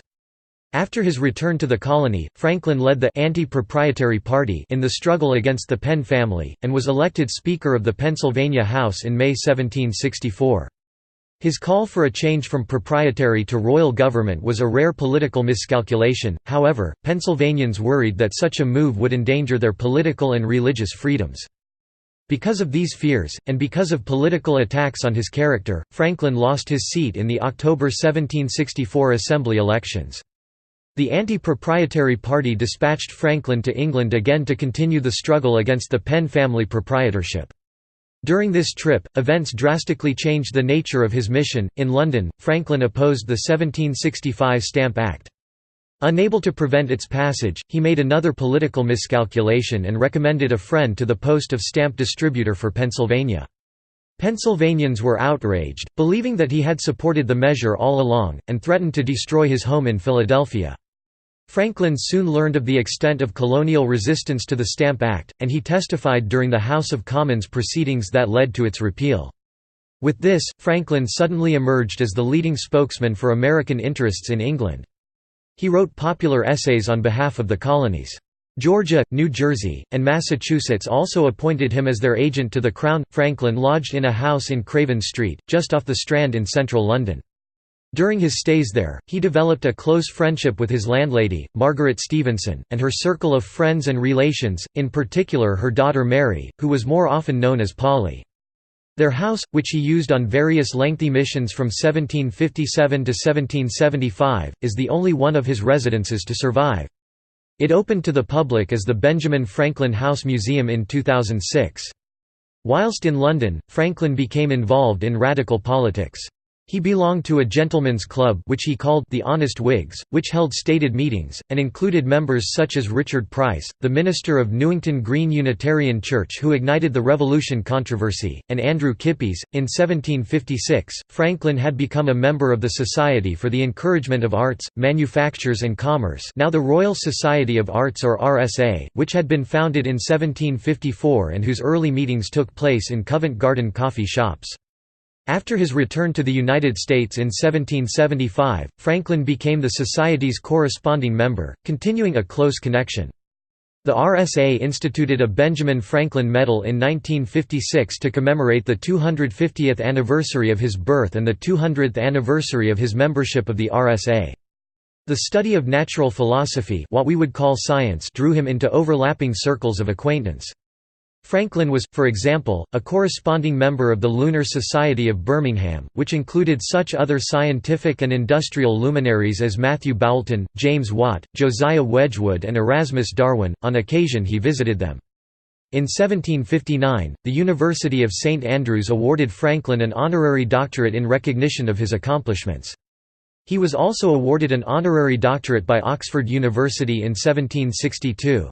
After his return to the colony, Franklin led the anti-proprietary party in the struggle against the Penn family, and was elected Speaker of the Pennsylvania House in May 1764. His call for a change from proprietary to royal government was a rare political miscalculation. However, Pennsylvanians worried that such a move would endanger their political and religious freedoms. Because of these fears, and because of political attacks on his character, Franklin lost his seat in the October 1764 Assembly elections. The anti-proprietary party dispatched Franklin to England again to continue the struggle against the Penn family proprietorship. During this trip, events drastically changed the nature of his mission. In London, Franklin opposed the 1765 Stamp Act. Unable to prevent its passage, he made another political miscalculation and recommended a friend to the post of stamp distributor for Pennsylvania. Pennsylvanians were outraged, believing that he had supported the measure all along, and threatened to destroy his home in Philadelphia. Franklin soon learned of the extent of colonial resistance to the Stamp Act, and he testified during the House of Commons proceedings that led to its repeal. With this, Franklin suddenly emerged as the leading spokesman for American interests in England. He wrote popular essays on behalf of the colonies. Georgia, New Jersey, and Massachusetts also appointed him as their agent to the Crown. Franklin lodged in a house in Craven Street, just off the Strand in central London. During his stays there, he developed a close friendship with his landlady, Margaret Stevenson, and her circle of friends and relations, in particular her daughter Mary, who was more often known as Polly. Their house, which he used on various lengthy missions from 1757 to 1775, is the only one of his residences to survive. It opened to the public as the Benjamin Franklin House Museum in 2006. Whilst in London, Franklin became involved in radical politics. He belonged to a gentlemen's club which he called the Honest Whigs, which held stated meetings, and included members such as Richard Price, the minister of Newington Green Unitarian Church who ignited the Revolution controversy, and Andrew Kippis. In 1756, Franklin had become a member of the Society for the Encouragement of Arts, Manufactures and Commerce, now the Royal Society of Arts or RSA, which had been founded in 1754 and whose early meetings took place in Covent Garden coffee shops. After his return to the United States in 1775, Franklin became the Society's corresponding member, continuing a close connection. The RSA instituted a Benjamin Franklin Medal in 1956 to commemorate the 250th anniversary of his birth and the 200th anniversary of his membership of the RSA. The study of natural philosophy, what we would call science, drew him into overlapping circles of acquaintance. Franklin was, for example, a corresponding member of the Lunar Society of Birmingham, which included such other scientific and industrial luminaries as Matthew Boulton, James Watt, Josiah Wedgwood and Erasmus Darwin. On occasion he visited them. In 1759, the University of St Andrews awarded Franklin an honorary doctorate in recognition of his accomplishments. He was also awarded an honorary doctorate by Oxford University in 1762.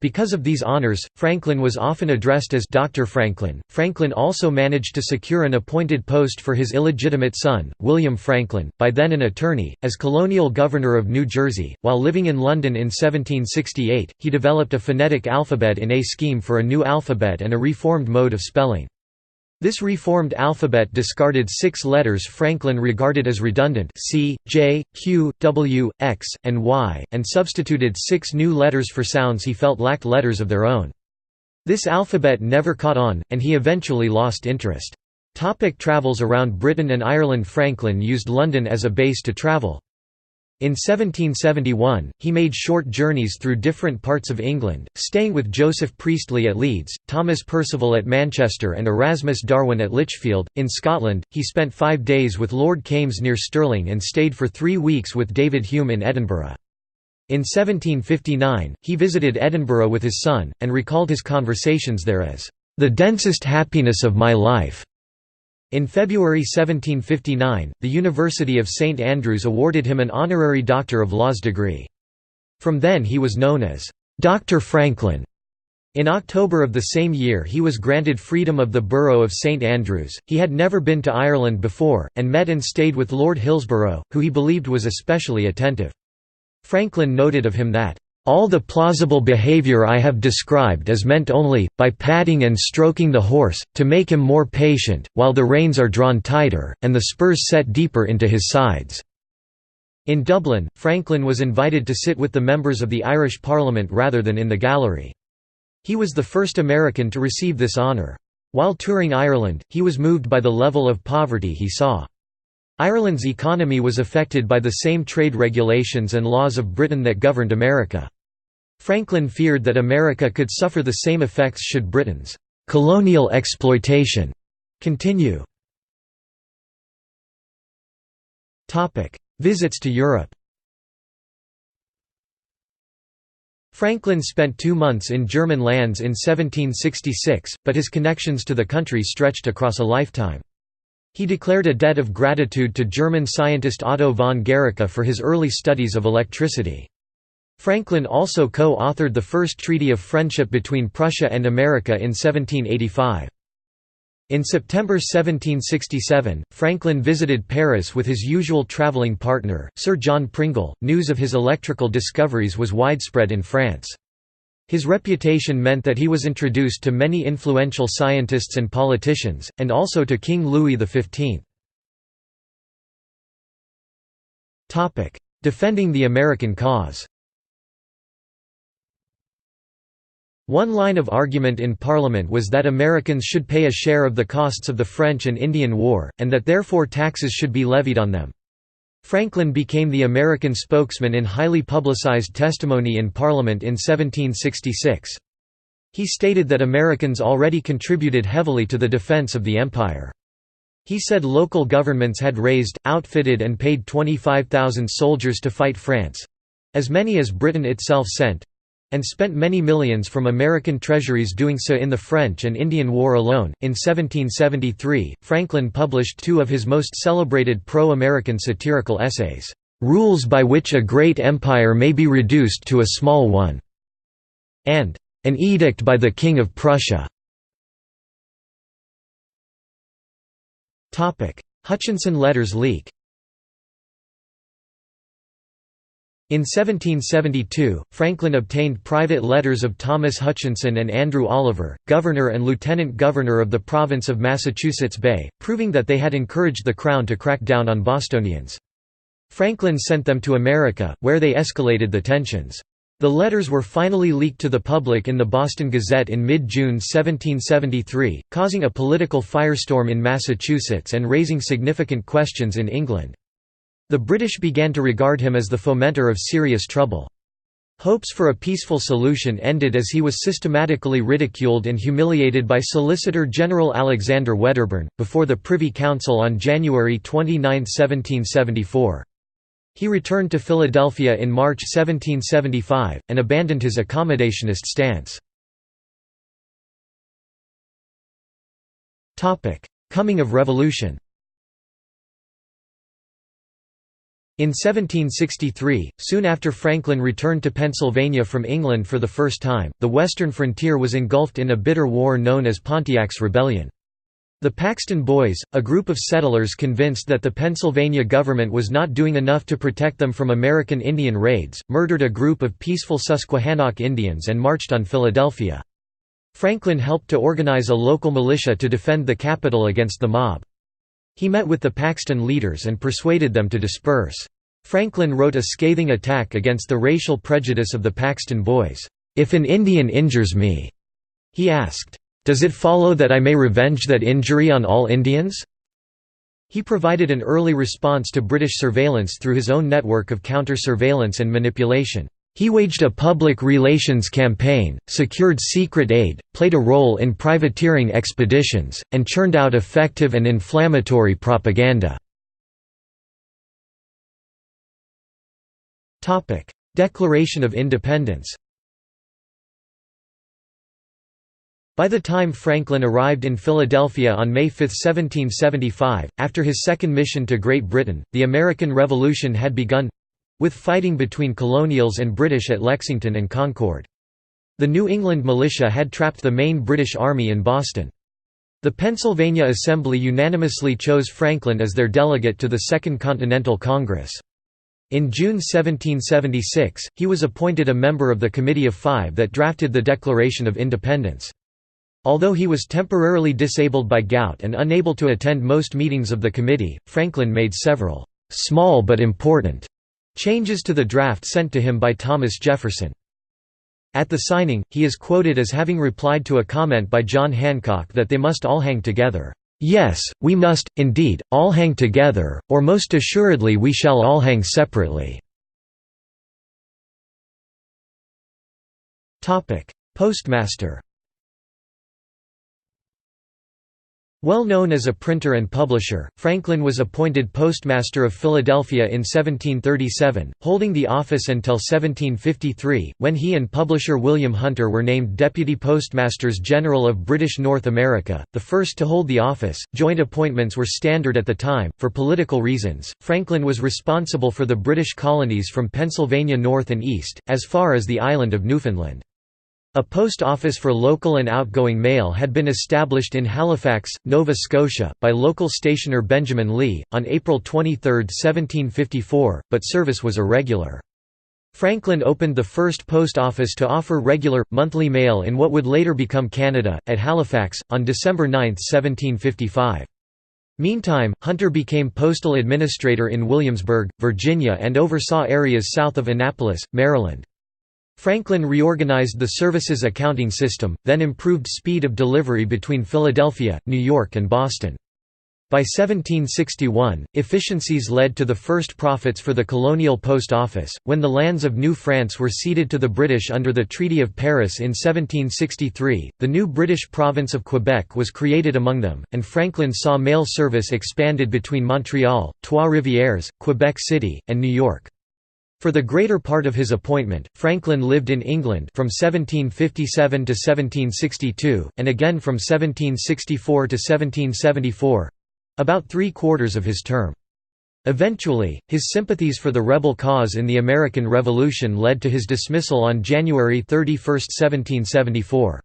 Because of these honors, Franklin was often addressed as Dr. Franklin. Franklin also managed to secure an appointed post for his illegitimate son, William Franklin, by then an attorney, as colonial governor of New Jersey. While living in London in 1768, he developed a phonetic alphabet in a scheme for a new alphabet and a reformed mode of spelling. This reformed alphabet discarded 6 letters Franklin regarded as redundant C, J, Q, W, X, and Y, and substituted 6 new letters for sounds he felt lacked letters of their own. This alphabet never caught on, and he eventually lost interest. Travels around Britain and Ireland. Franklin used London as a base to travel. In 1771, he made short journeys through different parts of England, staying with Joseph Priestley at Leeds, Thomas Percival at Manchester and Erasmus Darwin at Lichfield. In Scotland, he spent 5 days with Lord Kames near Stirling and stayed for 3 weeks with David Hume in Edinburgh. In 1759, he visited Edinburgh with his son, and recalled his conversations there as, "the densest happiness of my life." In February 1759, the University of St Andrews awarded him an honorary Doctor of Laws degree. From then he was known as Dr. Franklin. In October of the same year he was granted freedom of the borough of St Andrews. He had never been to Ireland before, and met and stayed with Lord Hillsborough, who he believed was especially attentive. Franklin noted of him that, "All the plausible behavior I have described is meant only, by patting and stroking the horse, to make him more patient, while the reins are drawn tighter, and the spurs set deeper into his sides." In Dublin, Franklin was invited to sit with the members of the Irish Parliament rather than in the gallery. He was the first American to receive this honour. While touring Ireland, he was moved by the level of poverty he saw. Ireland's economy was affected by the same trade regulations and laws of Britain that governed America. Franklin feared that America could suffer the same effects should Britain's colonial exploitation continue. Visits to Europe. Franklin spent 2 months in German lands in 1766, but his connections to the country stretched across a lifetime. He declared a debt of gratitude to German scientist Otto von Guericke for his early studies of electricity. Franklin also co-authored the first treaty of friendship between Prussia and America in 1785. In September 1767, Franklin visited Paris with his usual traveling partner, Sir John Pringle. News of his electrical discoveries was widespread in France. His reputation meant that he was introduced to many influential scientists and politicians, and also to King Louis XV. Defending the American cause. One line of argument in Parliament was that Americans should pay a share of the costs of the French and Indian War, and that therefore taxes should be levied on them. Franklin became the American spokesman in highly publicized testimony in Parliament in 1766. He stated that Americans already contributed heavily to the defense of the empire. He said local governments had raised, outfitted and paid 25,000 soldiers to fight France—as many as Britain itself sent, and spent many millions from American treasuries doing so in the French and Indian War alone. In 1773, Franklin published 2 of his most celebrated pro-American satirical essays, "Rules by Which a Great Empire May Be Reduced to a Small One," and "An Edict by the King of Prussia." Hutchinson letters leak. In 1772, Franklin obtained private letters of Thomas Hutchinson and Andrew Oliver, governor and lieutenant governor of the province of Massachusetts Bay, proving that they had encouraged the Crown to crack down on Bostonians. Franklin sent them to America, where they escalated the tensions. The letters were finally leaked to the public in the Boston Gazette in mid-June 1773, causing a political firestorm in Massachusetts and raising significant questions in England. The British began to regard him as the fomenter of serious trouble. Hopes for a peaceful solution ended as he was systematically ridiculed and humiliated by Solicitor General Alexander Wedderburn, before the Privy Council on January 29, 1774. He returned to Philadelphia in March 1775, and abandoned his accommodationist stance. Coming of Revolution. In 1763, soon after Franklin returned to Pennsylvania from England for the first time, the western frontier was engulfed in a bitter war known as Pontiac's Rebellion. The Paxton Boys, a group of settlers convinced that the Pennsylvania government was not doing enough to protect them from American Indian raids, murdered a group of peaceful Susquehannock Indians and marched on Philadelphia. Franklin helped to organize a local militia to defend the capital against the mob. He met with the Paxton leaders and persuaded them to disperse. Franklin wrote a scathing attack against the racial prejudice of the Paxton Boys. "If an Indian injures me," he asked, "Does it follow that I may revenge that injury on all Indians?" He provided an early response to British surveillance through his own network of counter-surveillance and manipulation. He waged a public relations campaign, secured secret aid, played a role in privateering expeditions, and churned out effective and inflammatory propaganda. Declaration of Independence. By the time Franklin arrived in Philadelphia on May 5, 1775, after his second mission to Great Britain, the American Revolution had begun—with fighting between colonials and British at Lexington and Concord. The New England militia had trapped the main British Army in Boston. The Pennsylvania Assembly unanimously chose Franklin as their delegate to the Second Continental Congress. In June 1776, he was appointed a member of the Committee of Five that drafted the Declaration of Independence. Although he was temporarily disabled by gout and unable to attend most meetings of the committee, Franklin made several "small but important" changes to the draft sent to him by Thomas Jefferson. At the signing, he is quoted as having replied to a comment by John Hancock that they must all hang together. "Yes, we must, indeed, all hang together, or most assuredly we shall all hang separately." Postmaster. Well known as a printer and publisher, Franklin was appointed Postmaster of Philadelphia in 1737, holding the office until 1753, when he and publisher William Hunter were named Deputy Postmasters General of British North America, the first to hold the office. Joint appointments were standard at the time. For political reasons, Franklin was responsible for the British colonies from Pennsylvania north and east, as far as the island of Newfoundland. A post office for local and outgoing mail had been established in Halifax, Nova Scotia, by local stationer Benjamin Lee, on April 23, 1754, but service was irregular. Franklin opened the first post office to offer regular, monthly mail in what would later become Canada, at Halifax, on December 9, 1755. Meantime, Hunter became postal administrator in Williamsburg, Virginia and oversaw areas south of Annapolis, Maryland. Franklin reorganized the service's accounting system, then improved speed of delivery between Philadelphia, New York and Boston. By 1761, efficiencies led to the first profits for the colonial post office. When the lands of New France were ceded to the British under the Treaty of Paris in 1763, the new British province of Quebec was created among them, and Franklin saw mail service expanded between Montreal, Trois-Rivières, Quebec City, and New York. For the greater part of his appointment, Franklin lived in England from 1757 to 1762, and again from 1764 to 1774—about three-quarters of his term. Eventually, his sympathies for the rebel cause in the American Revolution led to his dismissal on January 31, 1774.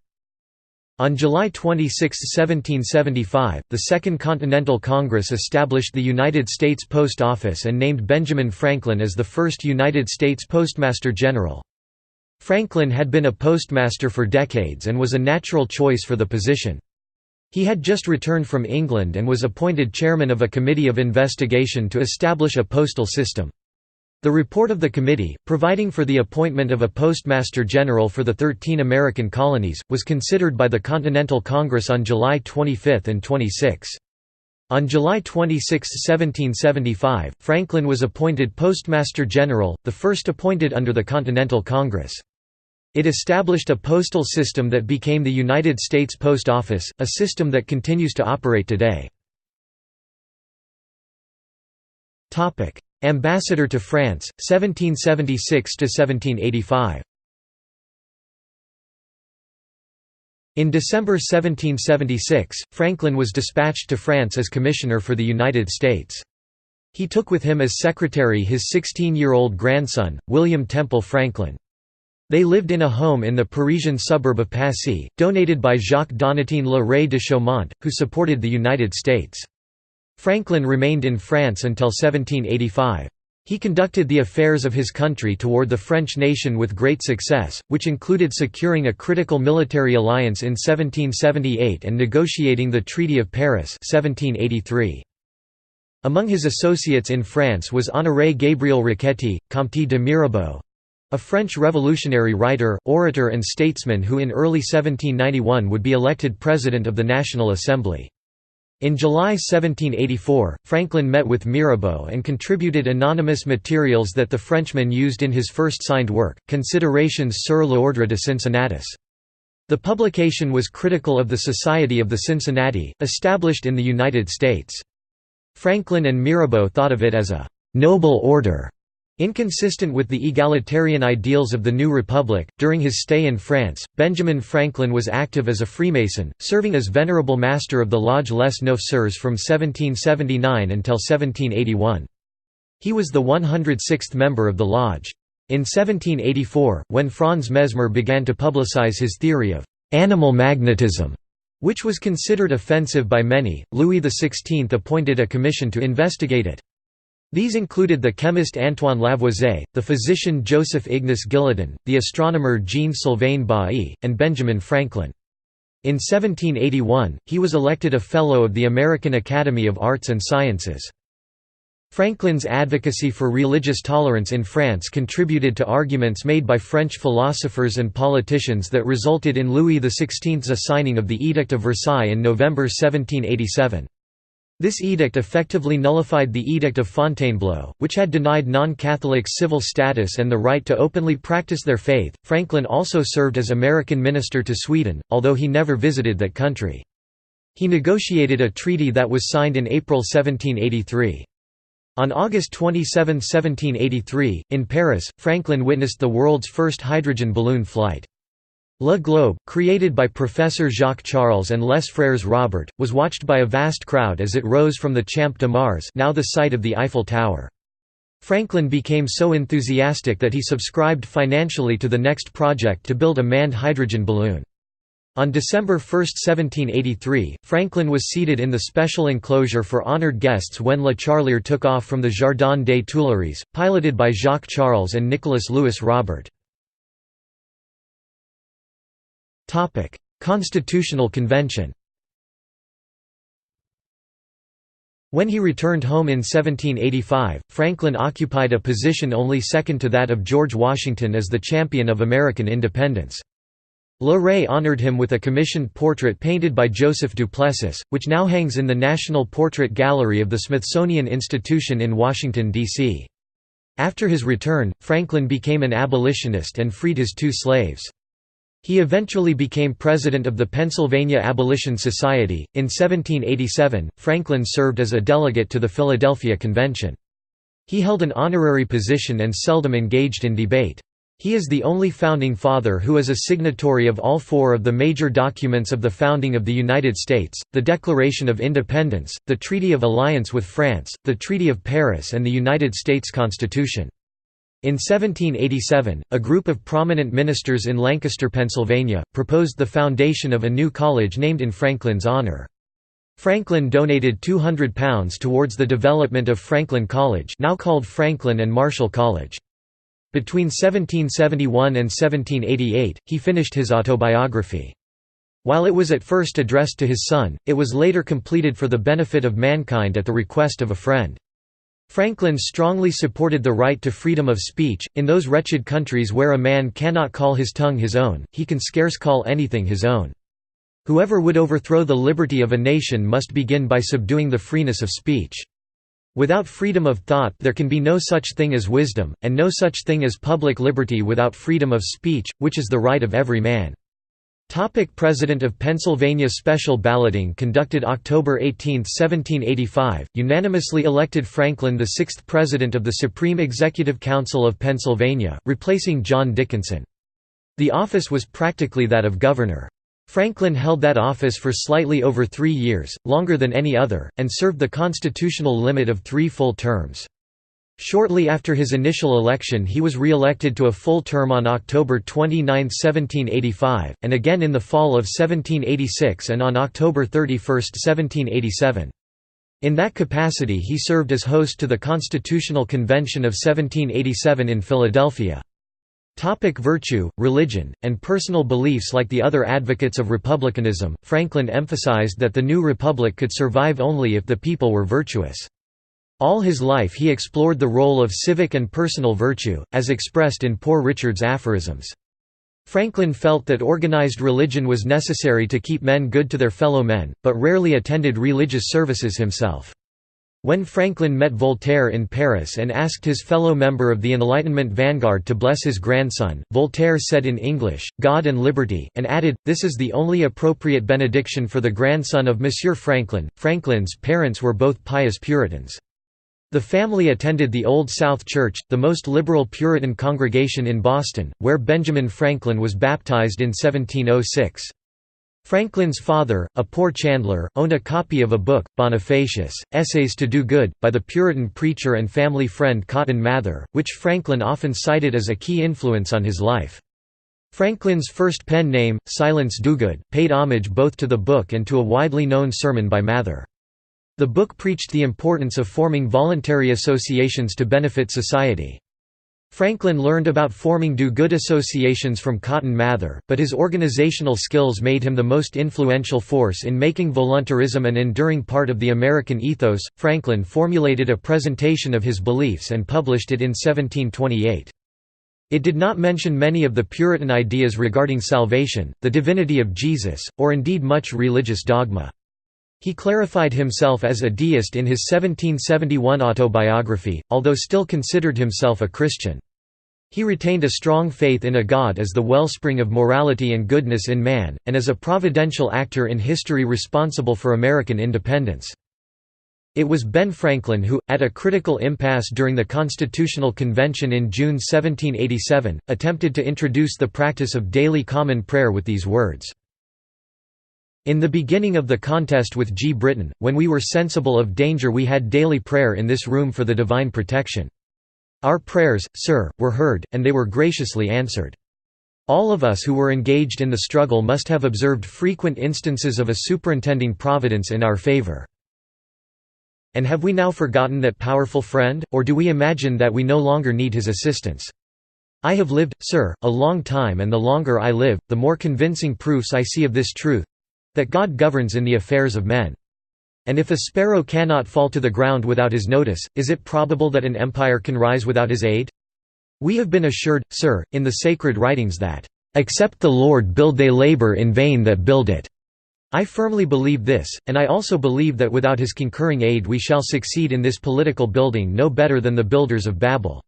On July 26, 1775, the Second Continental Congress established the United States Post Office and named Benjamin Franklin as the first United States Postmaster General. Franklin had been a postmaster for decades and was a natural choice for the position. He had just returned from England and was appointed chairman of a committee of investigation to establish a postal system. The report of the committee, providing for the appointment of a Postmaster General for the 13 American colonies, was considered by the Continental Congress on July 25 and 26. On July 26, 1775, Franklin was appointed Postmaster General, the first appointed under the Continental Congress. It established a postal system that became the United States Post Office, a system that continues to operate today. Ambassador to France, 1776–1785. In December 1776, Franklin was dispatched to France as Commissioner for the United States. He took with him as secretary his 16-year-old grandson, William Temple Franklin. They lived in a home in the Parisian suburb of Passy, donated by Jacques Donatien Le Ray de Chaumont, who supported the United States. Franklin remained in France until 1785. He conducted the affairs of his country toward the French nation with great success, which included securing a critical military alliance in 1778 and negotiating the Treaty of Paris 1783. Among his associates in France was Honoré Gabriel Riquetti, Comte de Mirabeau. a French revolutionary writer, orator and statesman who in early 1791 would be elected President of the National Assembly. In July 1784, Franklin met with Mirabeau and contributed anonymous materials that the Frenchman used in his first signed work, Considerations sur l'ordre de Cincinnatus. The publication was critical of the Society of the Cincinnati, established in the United States. Franklin and Mirabeau thought of it as a «noble order», inconsistent with the egalitarian ideals of the new republic. During his stay in France, Benjamin Franklin was active as a Freemason, serving as Venerable Master of the Lodge Les Neufs from 1779 until 1781. He was the 106th member of the lodge. In 1784, when Franz Mesmer began to publicize his theory of animal magnetism, which was considered offensive by many, Louis XVI appointed a commission to investigate it. These included the chemist Antoine Lavoisier, the physician Joseph Ignace Guillotin, the astronomer Jean-Sylvain Bailly, and Benjamin Franklin. In 1781, he was elected a Fellow of the American Academy of Arts and Sciences. Franklin's advocacy for religious tolerance in France contributed to arguments made by French philosophers and politicians that resulted in Louis XVI's signing of the Edict of Versailles in November 1787. This edict effectively nullified the Edict of Fontainebleau, which had denied non-Catholics civil status and the right to openly practice their faith. Franklin also served as American minister to Sweden, although he never visited that country. He negotiated a treaty that was signed in April 1783. On August 27, 1783, in Paris, Franklin witnessed the world's first hydrogen balloon flight. Le Globe, created by Professor Jacques Charles and Les Frères Robert, was watched by a vast crowd as it rose from the Champ de Mars, now the site of the Eiffel Tower. Franklin became so enthusiastic that he subscribed financially to the next project to build a manned hydrogen balloon. On December 1, 1783, Franklin was seated in the special enclosure for honored guests when Le Charlier took off from the Jardin des Tuileries, piloted by Jacques Charles and Nicolas Louis Robert. Constitutional Convention. When he returned home in 1785, Franklin occupied a position only second to that of George Washington as the champion of American independence. Le Ray honored him with a commissioned portrait painted by Joseph Duplessis, which now hangs in the National Portrait Gallery of the Smithsonian Institution in Washington, D.C. After his return, Franklin became an abolitionist and freed his 2 slaves. He eventually became president of the Pennsylvania Abolition Society. In 1787, Franklin served as a delegate to the Philadelphia Convention. He held an honorary position and seldom engaged in debate. He is the only founding father who is a signatory of all 4 of the major documents of the founding of the United States: the Declaration of Independence, the Treaty of Alliance with France, the Treaty of Paris, and the United States Constitution. In 1787, a group of prominent ministers in Lancaster, Pennsylvania, proposed the foundation of a new college named in Franklin's honor. Franklin donated £200 towards the development of Franklin College, now called Franklin and Marshall College. Between 1771 and 1788, he finished his autobiography. While it was at first addressed to his son, it was later completed for the benefit of mankind at the request of a friend. Franklin strongly supported the right to freedom of speech. In those wretched countries where a man cannot call his tongue his own, he can scarce call anything his own. Whoever would overthrow the liberty of a nation must begin by subduing the freeness of speech. Without freedom of thought there can be no such thing as wisdom, and no such thing as public liberty without freedom of speech, which is the right of every man. President of Pennsylvania. Special balloting conducted October 18, 1785, unanimously elected Franklin the 6th President of the Supreme Executive Council of Pennsylvania, replacing John Dickinson. The office was practically that of governor. Franklin held that office for slightly over 3 years, longer than any other, and served the constitutional limit of 3 full terms. Shortly after his initial election he was re-elected to a full term on October 29, 1785, and again in the fall of 1786 and on October 31, 1787. In that capacity he served as host to the Constitutional Convention of 1787 in Philadelphia. Virtue, religion, and personal beliefs. Like the other advocates of republicanism, Franklin emphasized that the new republic could survive only if the people were virtuous. All his life he explored the role of civic and personal virtue, as expressed in Poor Richard's aphorisms. Franklin felt that organized religion was necessary to keep men good to their fellow men, but rarely attended religious services himself. When Franklin met Voltaire in Paris and asked his fellow member of the Enlightenment vanguard to bless his grandson, Voltaire said in English, "God and liberty," and added, "This is the only appropriate benediction for the grandson of Monsieur Franklin." Franklin's parents were both pious Puritans. The family attended the Old South Church, the most liberal Puritan congregation in Boston, where Benjamin Franklin was baptized in 1706. Franklin's father, a poor chandler, owned a copy of a book, Bonifacius, Essays to Do Good, by the Puritan preacher and family friend Cotton Mather, which Franklin often cited as a key influence on his life. Franklin's first pen name, Silence Dogood, paid homage both to the book and to a widely known sermon by Mather. The book preached the importance of forming voluntary associations to benefit society. Franklin learned about forming do-good associations from Cotton Mather, but his organizational skills made him the most influential force in making voluntarism an enduring part of the American ethos. Franklin formulated a presentation of his beliefs and published it in 1728. It did not mention many of the Puritan ideas regarding salvation, the divinity of Jesus, or indeed much religious dogma. He clarified himself as a deist in his 1771 autobiography, although still considered himself a Christian. He retained a strong faith in a God as the wellspring of morality and goodness in man, and as a providential actor in history responsible for American independence. It was Ben Franklin who, at a critical impasse during the Constitutional Convention in June 1787, attempted to introduce the practice of daily common prayer with these words: "In the beginning of the contest with G. Britain, when we were sensible of danger we had daily prayer in this room for the divine protection. Our prayers, sir, were heard, and they were graciously answered. All of us who were engaged in the struggle must have observed frequent instances of a superintending providence in our favor. And have we now forgotten that powerful friend, or do we imagine that we no longer need his assistance? I have lived, sir, a long time, and the longer I live, the more convincing proofs I see of this truth, that God governs in the affairs of men. And if a sparrow cannot fall to the ground without his notice, is it probable that an empire can rise without his aid? We have been assured, sir, in the sacred writings that, 'Except the Lord build they labor in vain that build it.' I firmly believe this, and I also believe that without his concurring aid we shall succeed in this political building no better than the builders of Babel.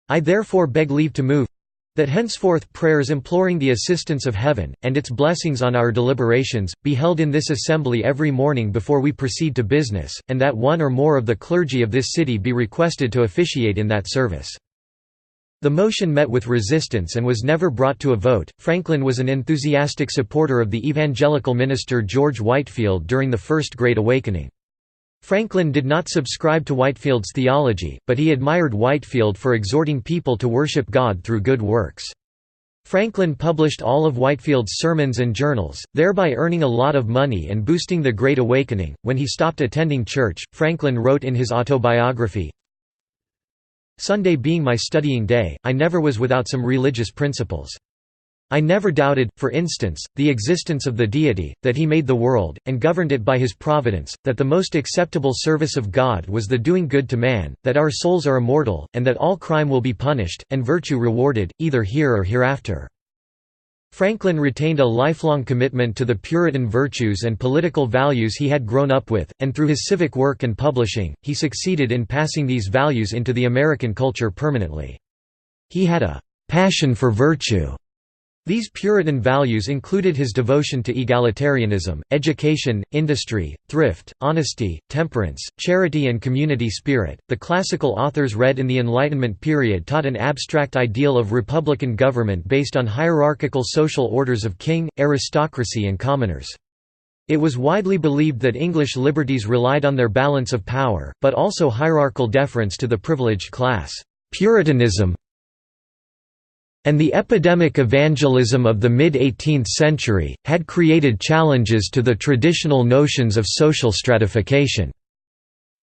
I therefore beg leave to move, that henceforth prayers imploring the assistance of heaven, and its blessings on our deliberations, be held in this assembly every morning before we proceed to business, and that one or more of the clergy of this city be requested to officiate in that service." The motion met with resistance and was never brought to a vote. Franklin was an enthusiastic supporter of the evangelical minister George Whitefield during the First Great Awakening. Franklin did not subscribe to Whitefield's theology, but he admired Whitefield for exhorting people to worship God through good works. Franklin published all of Whitefield's sermons and journals, thereby earning a lot of money and boosting the Great Awakening. When he stopped attending church, Franklin wrote in his autobiography, "Sunday being my studying day, I never was without some religious principles. I never doubted, for instance, the existence of the Deity, that He made the world, and governed it by His providence, that the most acceptable service of God was the doing good to man, that our souls are immortal, and that all crime will be punished, and virtue rewarded, either here or hereafter." Franklin retained a lifelong commitment to the Puritan virtues and political values he had grown up with, and through his civic work and publishing, he succeeded in passing these values into the American culture permanently. He had a passion for virtue. These Puritan values included his devotion to egalitarianism, education, industry, thrift, honesty, temperance, charity, and community spirit. The classical authors read in the Enlightenment period taught an abstract ideal of republican government based on hierarchical social orders of king, aristocracy, and commoners. It was widely believed that English liberties relied on their balance of power, but also hierarchical deference to the privileged class. Puritanism and the epidemic evangelism of the mid-18th century, had created challenges to the traditional notions of social stratification.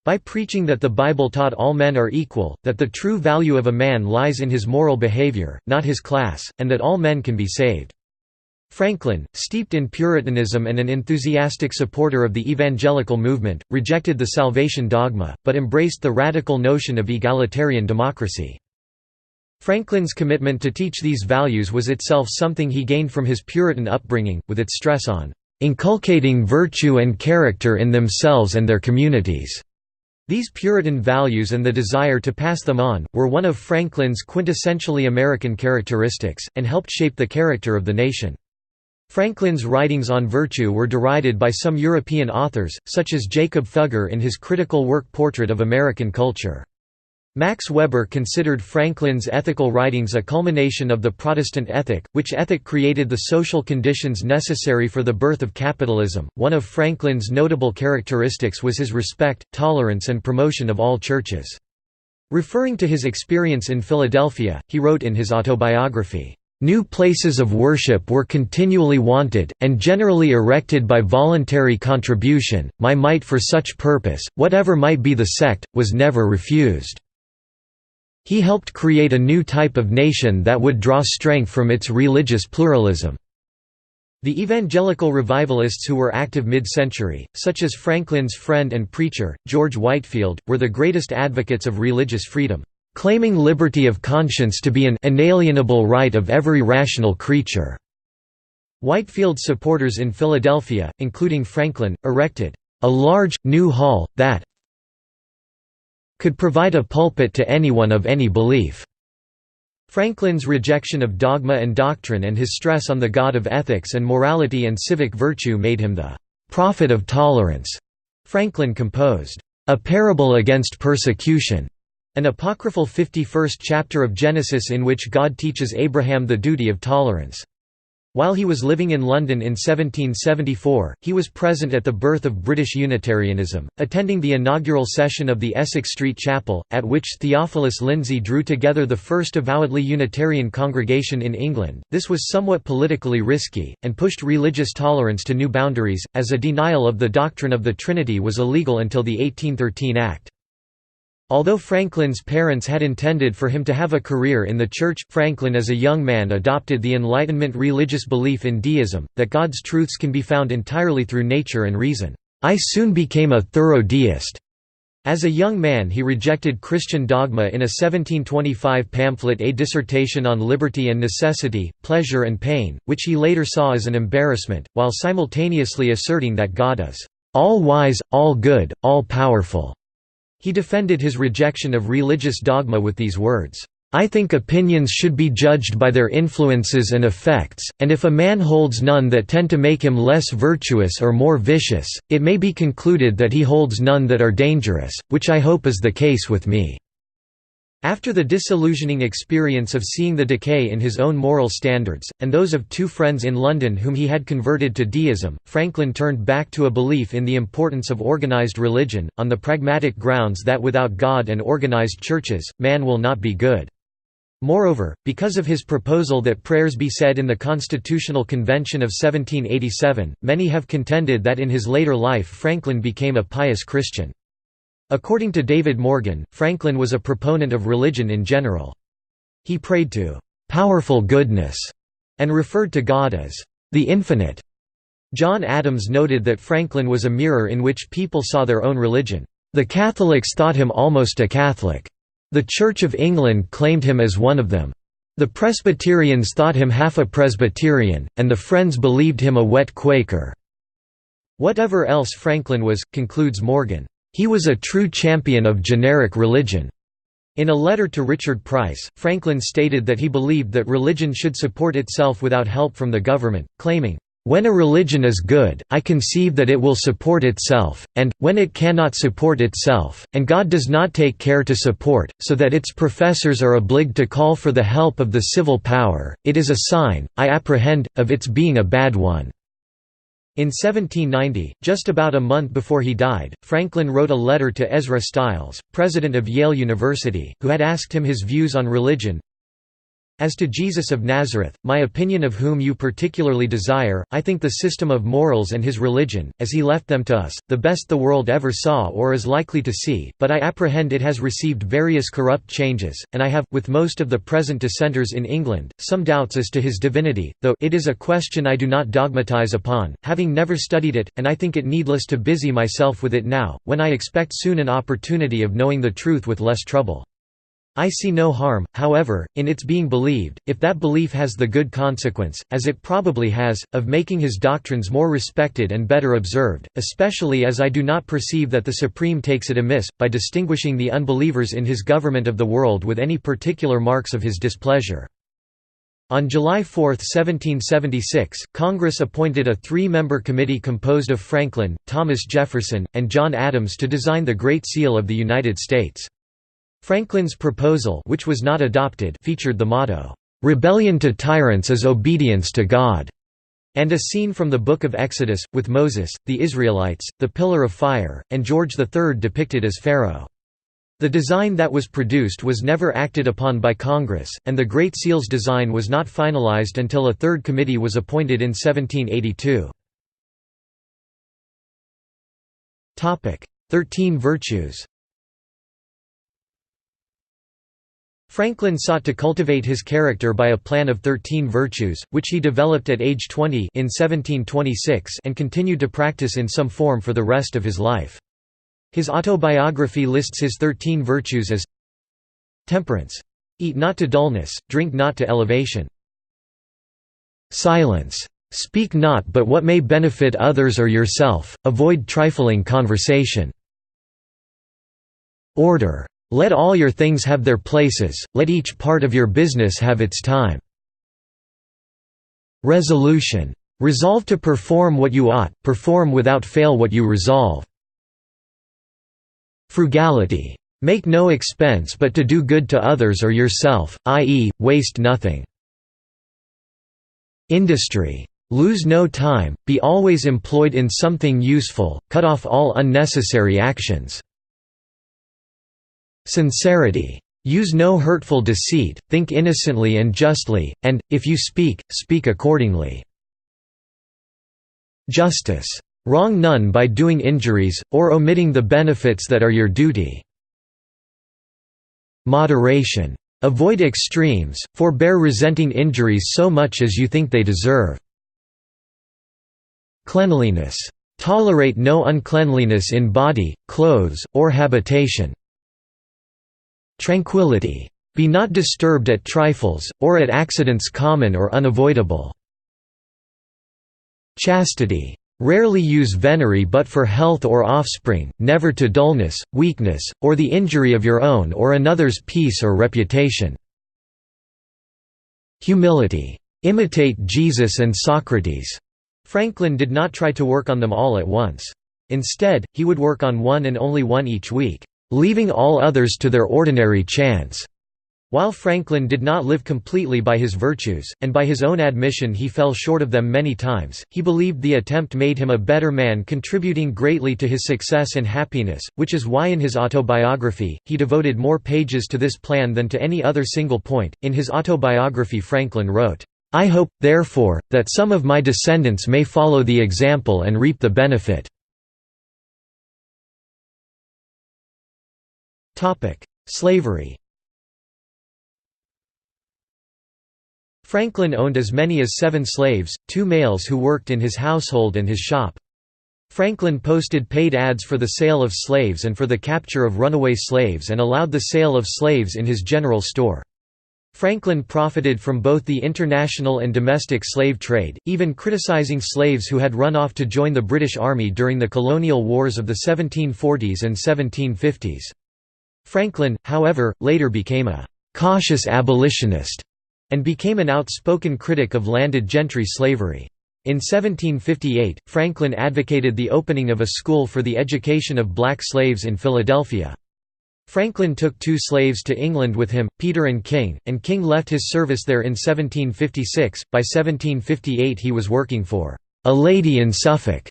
By preaching that the Bible taught all men are equal, that the true value of a man lies in his moral behavior, not his class, and that all men can be saved. Franklin, steeped in Puritanism and an enthusiastic supporter of the evangelical movement, rejected the salvation dogma, but embraced the radical notion of egalitarian democracy. Franklin's commitment to teach these values was itself something he gained from his Puritan upbringing, with its stress on inculcating virtue and character in themselves and their communities. These Puritan values and the desire to pass them on, were one of Franklin's quintessentially American characteristics, and helped shape the character of the nation. Franklin's writings on virtue were derided by some European authors, such as Jacob Fugger in his critical work Portrait of American Culture. Max Weber considered Franklin's ethical writings a culmination of the Protestant ethic, which ethic created the social conditions necessary for the birth of capitalism. One of Franklin's notable characteristics was his respect, tolerance, and promotion of all churches. Referring to his experience in Philadelphia, he wrote in his autobiography, "New places of worship were continually wanted, and generally erected by voluntary contribution. My mite for such purpose, whatever might be the sect, was never refused." He helped create a new type of nation that would draw strength from its religious pluralism. The evangelical revivalists who were active mid-century, such as Franklin's friend and preacher, George Whitefield, were the greatest advocates of religious freedom, claiming liberty of conscience to be an inalienable right of every rational creature. Whitefield's supporters in Philadelphia, including Franklin, erected a large, new hall, that could provide a pulpit to anyone of any belief. Franklin's rejection of dogma and doctrine and his stress on the God of ethics and morality and civic virtue made him the prophet of tolerance. Franklin composed a parable against persecution, an apocryphal 51st chapter of Genesis in which God teaches Abraham the duty of tolerance. While he was living in London in 1774, he was present at the birth of British Unitarianism, attending the inaugural session of the Essex Street Chapel, at which Theophilus Lindsey drew together the first avowedly Unitarian congregation in England. This was somewhat politically risky, and pushed religious tolerance to new boundaries, as a denial of the doctrine of the Trinity was illegal until the 1813 Act. Although Franklin's parents had intended for him to have a career in the church, Franklin as a young man adopted the Enlightenment religious belief in deism, that God's truths can be found entirely through nature and reason. "I soon became a thorough deist." As a young man he rejected Christian dogma in a 1725 pamphlet A Dissertation on Liberty and Necessity, Pleasure and Pain, which he later saw as an embarrassment, while simultaneously asserting that God is all-wise, all-good, all-powerful. He defended his rejection of religious dogma with these words, "I think opinions should be judged by their influences and effects, and if a man holds none that tend to make him less virtuous or more vicious, it may be concluded that he holds none that are dangerous, which I hope is the case with me." After the disillusioning experience of seeing the decay in his own moral standards, and those of two friends in London whom he had converted to deism, Franklin turned back to a belief in the importance of organized religion, on the pragmatic grounds that without God and organized churches, man will not be good. Moreover, because of his proposal that prayers be said in the Constitutional Convention of 1787, many have contended that in his later life Franklin became a pious Christian. According to David Morgan, Franklin was a proponent of religion in general. He prayed to "powerful goodness" and referred to God as the infinite. John Adams noted that Franklin was a mirror in which people saw their own religion. "The Catholics thought him almost a Catholic. The Church of England claimed him as one of them. The Presbyterians thought him half a Presbyterian, and the Friends believed him a wet Quaker." Whatever else Franklin was, concludes Morgan, he was a true champion of generic religion. In a letter to Richard Price, Franklin stated that he believed that religion should support itself without help from the government, claiming, "When a religion is good, I conceive that it will support itself, and, when it cannot support itself, and God does not take care to support, so that its professors are obliged to call for the help of the civil power, it is a sign, I apprehend, of its being a bad one." In 1790, just about a month before he died, Franklin wrote a letter to Ezra Stiles, president of Yale University, who had asked him his views on religion. As to Jesus of Nazareth, my opinion of whom you particularly desire, I think the system of morals and his religion, as he left them to us, the best the world ever saw or is likely to see, but I apprehend it has received various corrupt changes, and I have, with most of the present dissenters in England, some doubts as to his divinity, though it is a question I do not dogmatize upon, having never studied it, and I think it needless to busy myself with it now, when I expect soon an opportunity of knowing the truth with less trouble. I see no harm, however, in its being believed, if that belief has the good consequence, as it probably has, of making his doctrines more respected and better observed, especially as I do not perceive that the Supreme takes it amiss, by distinguishing the unbelievers in his government of the world with any particular marks of his displeasure. On July 4, 1776, Congress appointed a three-member committee composed of Franklin, Thomas Jefferson, and John Adams to design the Great Seal of the United States. Franklin's proposal, which was not adopted, featured the motto, "Rebellion to tyrants is obedience to God," and a scene from the Book of Exodus, with Moses, the Israelites, the pillar of fire, and George III depicted as Pharaoh. The design that was produced was never acted upon by Congress, and the Great Seal's design was not finalized until a third committee was appointed in 1782. 13 Virtues. Franklin sought to cultivate his character by a plan of 13 virtues, which he developed at age 20 in 1726 and continued to practice in some form for the rest of his life. His autobiography lists his 13 virtues as temperance. Eat not to dullness, drink not to elevation. Silence. Speak not but what may benefit others or yourself, avoid trifling conversation. Order. Let all your things have their places, let each part of your business have its time. Resolution. Resolve to perform what you ought, perform without fail what you resolve. Frugality. Make no expense but to do good to others or yourself, i.e., waste nothing. Industry. Lose no time, be always employed in something useful, cut off all unnecessary actions. Sincerity. Use no hurtful deceit, think innocently and justly, and, if you speak, speak accordingly. Justice. Wrong none by doing injuries, or omitting the benefits that are your duty. Moderation. Avoid extremes, forbear resenting injuries so much as you think they deserve. Cleanliness. Tolerate no uncleanliness in body, clothes, or habitation. Tranquility. Be not disturbed at trifles, or at accidents common or unavoidable. Chastity. Rarely use venery but for health or offspring, never to dullness, weakness, or the injury of your own or another's peace or reputation. Humility. Imitate Jesus and Socrates. Franklin did not try to work on them all at once. Instead, he would work on one and only one each week, leaving all others to their ordinary chance. While Franklin did not live completely by his virtues, and by his own admission he fell short of them many times, he believed the attempt made him a better man, contributing greatly to his success and happiness, which is why in his autobiography, he devoted more pages to this plan than to any other single point. In his autobiography Franklin wrote, "I hope, therefore, that some of my descendants may follow the example and reap the benefit." Slavery. Franklin owned as many as 7 slaves, 2 males who worked in his household and his shop. Franklin posted paid ads for the sale of slaves and for the capture of runaway slaves and allowed the sale of slaves in his general store. Franklin profited from both the international and domestic slave trade, even criticizing slaves who had run off to join the British Army during the colonial wars of the 1740s and 1750s. Franklin, however, later became a cautious abolitionist and became an outspoken critic of landed gentry slavery. In 1758, Franklin advocated the opening of a school for the education of black slaves in Philadelphia. Franklin took 2 slaves to England with him, Peter and King left his service there in 1756. By 1758 he was working for a lady in Suffolk,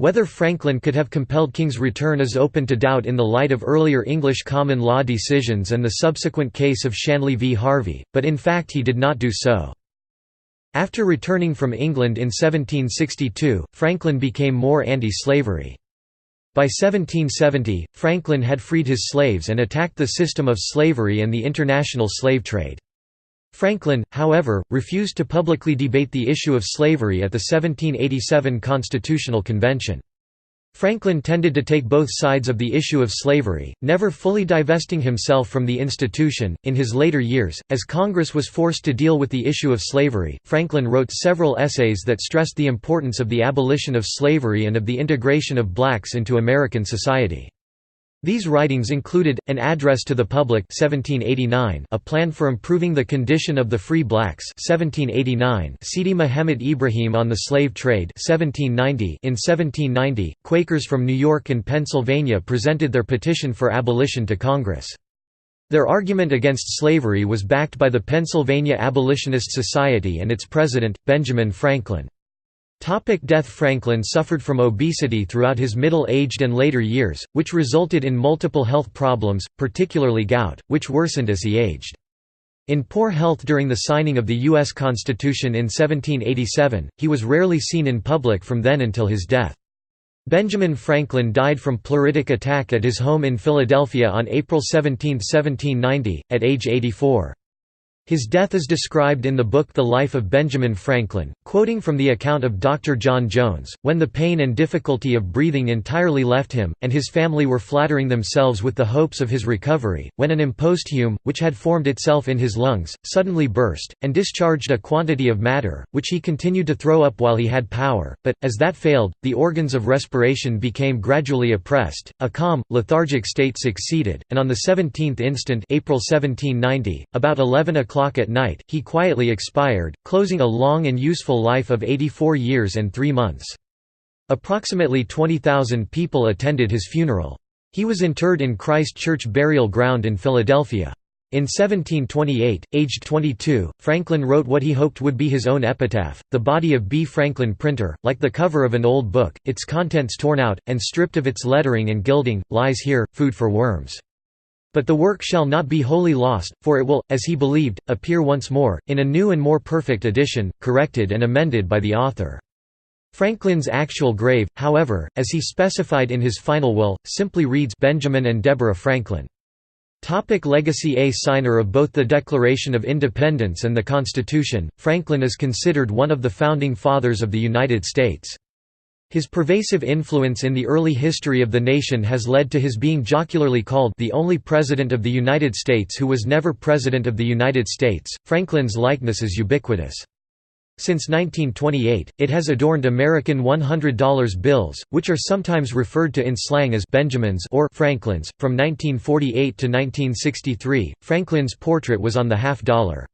Whether Franklin could have compelled King's return is open to doubt in the light of earlier English common law decisions and the subsequent case of Shanley v. Harvey, but in fact he did not do so. After returning from England in 1762, Franklin became more anti-slavery. By 1770, Franklin had freed his slaves and attacked the system of slavery and the international slave trade. Franklin, however, refused to publicly debate the issue of slavery at the 1787 Constitutional Convention. Franklin tended to take both sides of the issue of slavery, never fully divesting himself from the institution. In his later years, as Congress was forced to deal with the issue of slavery, Franklin wrote several essays that stressed the importance of the abolition of slavery and of the integration of blacks into American society. These writings included, An Address to the Public 1789, A Plan for Improving the Condition of the Free Blacks 1789, Sidi Muhammad Ibrahim on the Slave Trade 1790. In 1790, Quakers from New York and Pennsylvania presented their petition for abolition to Congress. Their argument against slavery was backed by the Pennsylvania Abolitionist Society and its president, Benjamin Franklin. Death. Franklin suffered from obesity throughout his middle-aged and later years, which resulted in multiple health problems, particularly gout, which worsened as he aged. In poor health during the signing of the U.S. Constitution in 1787, he was rarely seen in public from then until his death. Benjamin Franklin died from pleuritic attack at his home in Philadelphia on April 17, 1790, at age 84. His death is described in the book The Life of Benjamin Franklin, quoting from the account of Dr. John Jones, when the pain and difficulty of breathing entirely left him, and his family were flattering themselves with the hopes of his recovery, when an imposthume, which had formed itself in his lungs, suddenly burst, and discharged a quantity of matter, which he continued to throw up while he had power, but, as that failed, the organs of respiration became gradually oppressed, a calm, lethargic state succeeded, and on the 17th instant April 1790, about 11 o'clock at night, he quietly expired, closing a long and useful life of 84 years and 3 months. Approximately 20,000 people attended his funeral. He was interred in Christ Church Burial Ground in Philadelphia. In 1728, aged 22, Franklin wrote what he hoped would be his own epitaph, the body of B. Franklin Printer, like the cover of an old book, its contents torn out, and stripped of its lettering and gilding, lies here, food for worms. But the work shall not be wholly lost, for it will, as he believed, appear once more, in a new and more perfect edition, corrected and amended by the author. Franklin's actual grave, however, as he specified in his final will, simply reads Benjamin and Deborah Franklin. Legacy. A signer of both the Declaration of Independence and the Constitution, Franklin is considered one of the founding fathers of the United States. His pervasive influence in the early history of the nation has led to his being jocularly called the only President of the United States who was never President of the United States. Franklin's likeness is ubiquitous. Since 1928, it has adorned American $100 bills, which are sometimes referred to in slang as Benjamins or Franklins. From 1948 to 1963, Franklin's portrait was on the half-dollar.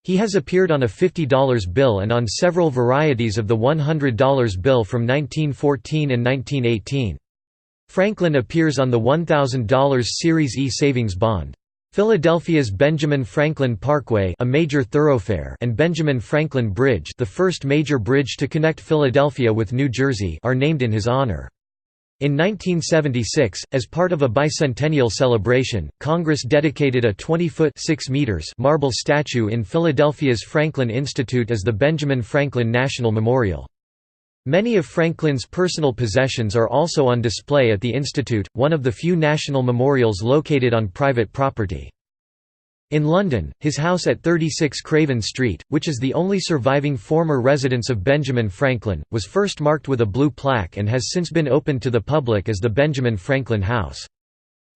He has appeared on a $50 bill and on several varieties of the $100 bill from 1914 and 1918. Franklin appears on the $1,000 Series E savings bond. Philadelphia's Benjamin Franklin Parkway, a major thoroughfare, and Benjamin Franklin Bridge, the first major bridge to connect Philadelphia with New Jersey, are named in his honor. In 1976, as part of a bicentennial celebration, Congress dedicated a 20-foot (6 meters) marble statue in Philadelphia's Franklin Institute as the Benjamin Franklin National Memorial. Many of Franklin's personal possessions are also on display at the Institute, one of the few national memorials located on private property. In London, his house at 36 Craven Street, which is the only surviving former residence of Benjamin Franklin, was first marked with a blue plaque and has since been opened to the public as the Benjamin Franklin House.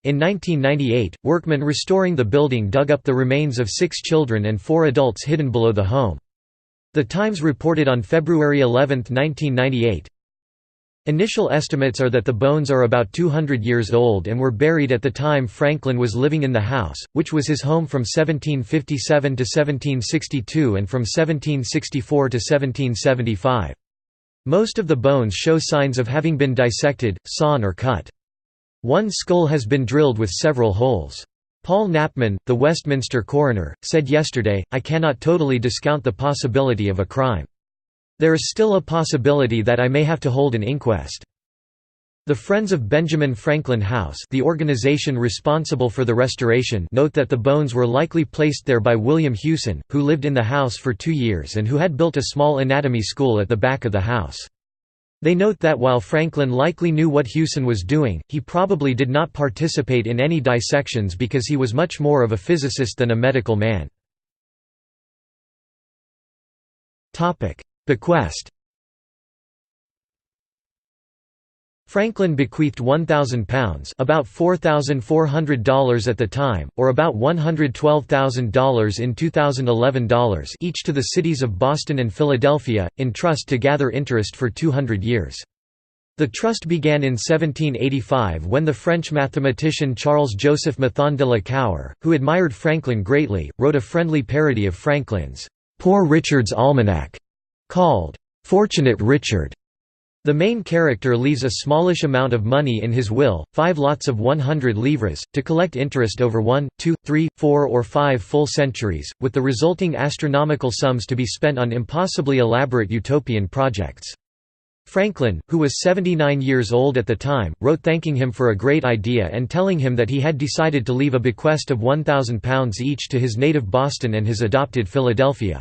In 1998, workmen restoring the building dug up the remains of 6 children and 4 adults hidden below the home. The Times reported on February 11, 1998, initial estimates are that the bones are about 200 years old and were buried at the time Franklin was living in the house, which was his home from 1757 to 1762 and from 1764 to 1775. Most of the bones show signs of having been dissected, sawn or cut. One skull has been drilled with several holes. Paul Knapman, the Westminster coroner, said yesterday, "I cannot totally discount the possibility of a crime. There is still a possibility that I may have to hold an inquest." The Friends of Benjamin Franklin House, the organization responsible for the restoration, note that the bones were likely placed there by William Hewson, who lived in the house for 2 years and who had built a small anatomy school at the back of the house. They note that while Franklin likely knew what Hewson was doing, he probably did not participate in any dissections because he was much more of a physicist than a medical man. Bequest. Franklin bequeathed £1,000, about $4,400 at the time, or about $112,000 in 2011 dollars, each to the cities of Boston and Philadelphia, in trust to gather interest for 200 years. The trust began in 1785 when the French mathematician Charles-Joseph Mathon de la Cour, who admired Franklin greatly, wrote a friendly parody of Franklin's "Poor Richard's Almanac", called "Fortunate Richard". The main character leaves a smallish amount of money in his will, 5 lots of 100 livres, to collect interest over 1, 2, 3, 4 or 5 full centuries, with the resulting astronomical sums to be spent on impossibly elaborate utopian projects. Franklin, who was 79 years old at the time, wrote thanking him for a great idea and telling him that he had decided to leave a bequest of £1,000 each to his native Boston and his adopted Philadelphia.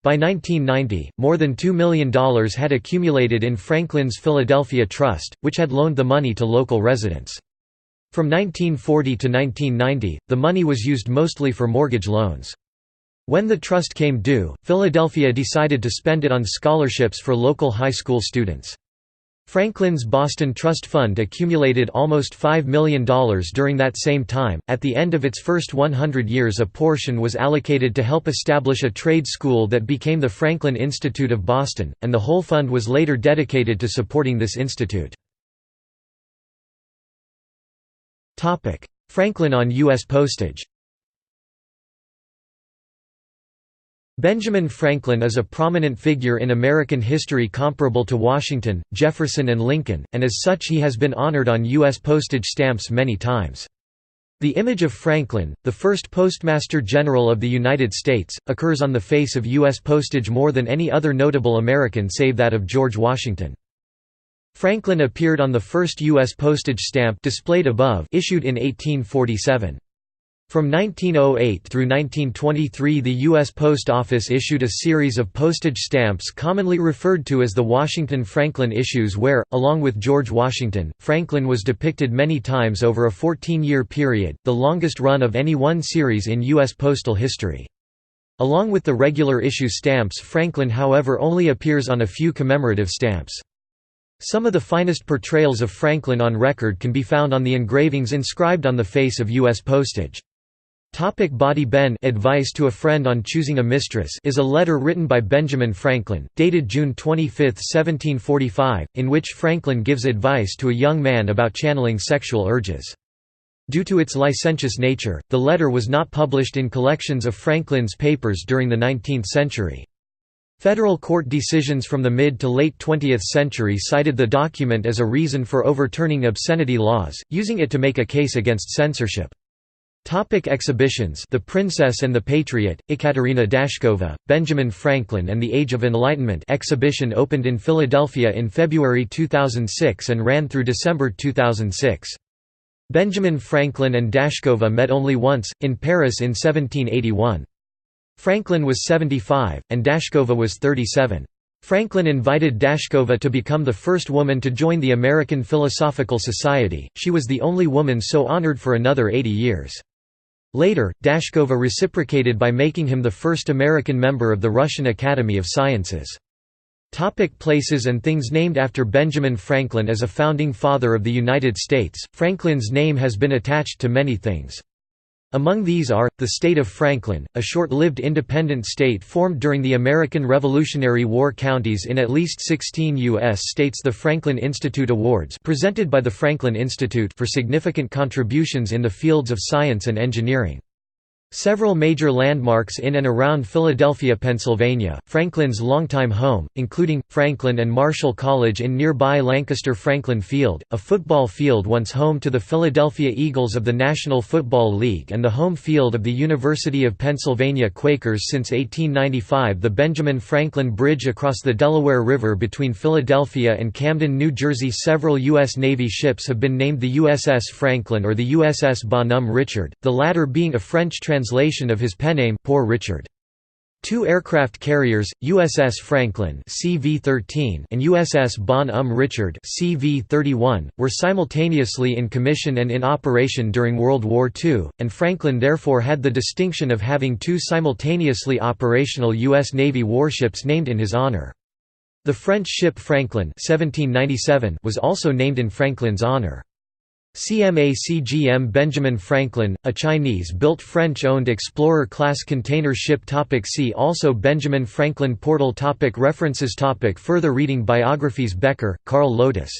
By 1990, more than $2 million had accumulated in Franklin's Philadelphia Trust, which had loaned the money to local residents. From 1940 to 1990, the money was used mostly for mortgage loans. When the trust came due, Philadelphia decided to spend it on scholarships for local high school students. Franklin's Boston Trust Fund accumulated almost $5 million during that same time. At the end of its first 100 years, a portion was allocated to help establish a trade school that became the Franklin Institute of Boston, and the whole fund was later dedicated to supporting this institute. Franklin on U.S. postage. Benjamin Franklin is a prominent figure in American history comparable to Washington, Jefferson and Lincoln, and as such he has been honored on U.S. postage stamps many times. The image of Franklin, the first Postmaster General of the United States, occurs on the face of U.S. postage more than any other notable American save that of George Washington. Franklin appeared on the first U.S. postage stamp displayed above, issued in 1847. From 1908 through 1923 the U.S. Post Office issued a series of postage stamps commonly referred to as the Washington-Franklin issues where, along with George Washington, Franklin was depicted many times over a 14-year period, the longest run of any one series in U.S. postal history. Along with the regular issue stamps, Franklin however only appears on a few commemorative stamps. Some of the finest portrayals of Franklin on record can be found on the engravings inscribed on the face of U.S. postage. Body Ben Advice to a Friend on Choosing a Mistress is a letter written by Benjamin Franklin, dated June 25, 1745, in which Franklin gives advice to a young man about channeling sexual urges. Due to its licentious nature, the letter was not published in collections of Franklin's papers during the 19th century. Federal court decisions from the mid to late 20th century cited the document as a reason for overturning obscenity laws, using it to make a case against censorship. Exhibitions: The Princess and the Patriot, Ekaterina Dashkova, Benjamin Franklin and the Age of Enlightenment exhibition opened in Philadelphia in February 2006 and ran through December 2006. Benjamin Franklin and Dashkova met only once, in Paris in 1781. Franklin was 75, and Dashkova was 37. Franklin invited Dashkova to become the first woman to join the American Philosophical Society. She was the only woman so honored for another 80 years. Later, Dashkova reciprocated by making him the first American member of the Russian Academy of Sciences. Places and things named after Benjamin Franklin. As a founding father of the United States, Franklin's name has been attached to many things. Among these are, the state of Franklin, a short-lived independent state formed during the American Revolutionary War. Counties in at least 16 U.S. states. The Franklin Institute Awards presented by the Franklin Institute for significant contributions in the fields of science and engineering. Several major landmarks in and around Philadelphia, Pennsylvania, Franklin's longtime home, including, Franklin and Marshall College in nearby Lancaster Franklin Field, a football field once home to the Philadelphia Eagles of the National Football League and the home field of the University of Pennsylvania Quakers since 1895, the Benjamin Franklin Bridge across the Delaware River between Philadelphia and Camden, New Jersey. Several U.S. Navy ships have been named the USS Franklin or the USS Bonhomme Richard, the latter being a French translation of his penname, Poor Richard. Two aircraft carriers, USS Franklin (CV-13) and USS Bonhomme Richard (CV-31), were simultaneously in commission and in operation during World War II, and Franklin therefore had the distinction of having two simultaneously operational U.S. Navy warships named in his honor. The French ship Franklin (1797) was also named in Franklin's honor. CMA-CGM Benjamin Franklin, a Chinese-built French-owned explorer-class container ship. See also Benjamin Franklin Portal. References. Further reading. Biographies. Becker, Carl Lotus.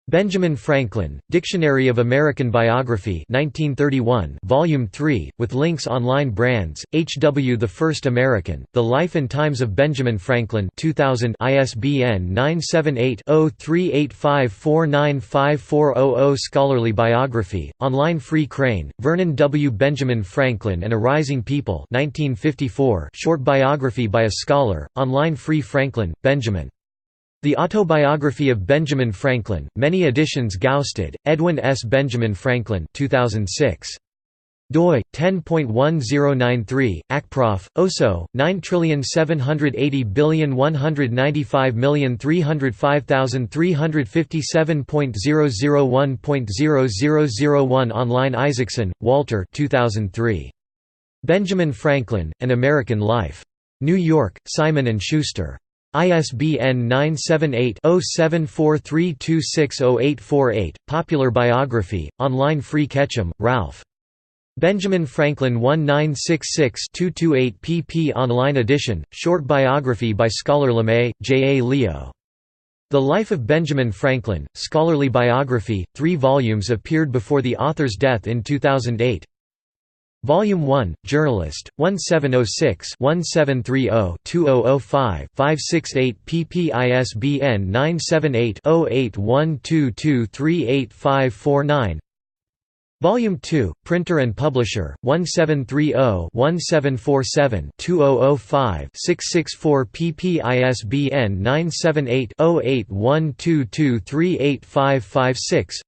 Benjamin Franklin, Dictionary of American Biography 1931, Volume 3, with links. Online brands, H.W. The First American, The Life and Times of Benjamin Franklin 2000, ISBN 978-0-385495400. Scholarly biography, online. Free Crane, Vernon W. Benjamin Franklin and a Rising People 1954, short biography by a scholar, online. Free Franklin, Benjamin. The Autobiography of Benjamin Franklin, many editions. Gausted, Edwin S. Benjamin Franklin 2006. doi 10.1093 acprof oso 9780305,357.001.0001. Online. Isaacson, Walter 2003. Benjamin Franklin, An American Life. New York, Simon & Schuster. ISBN 978-0743260848. Popular Biography, online. Free Ketchum, Ralph. Benjamin Franklin 1966-228 pp. Online edition, short biography by scholar LeMay, J. A. Leo. The Life of Benjamin Franklin, scholarly biography, 3 volumes, appeared before the author's death in 2008. Volume 1, Journalist, 1706-1730-2005-568 pp. ISBN 978-0812238549. Volume 2, Printer and Publisher, 1730-1747-2005-664 pp. ISBN 978-0812238556.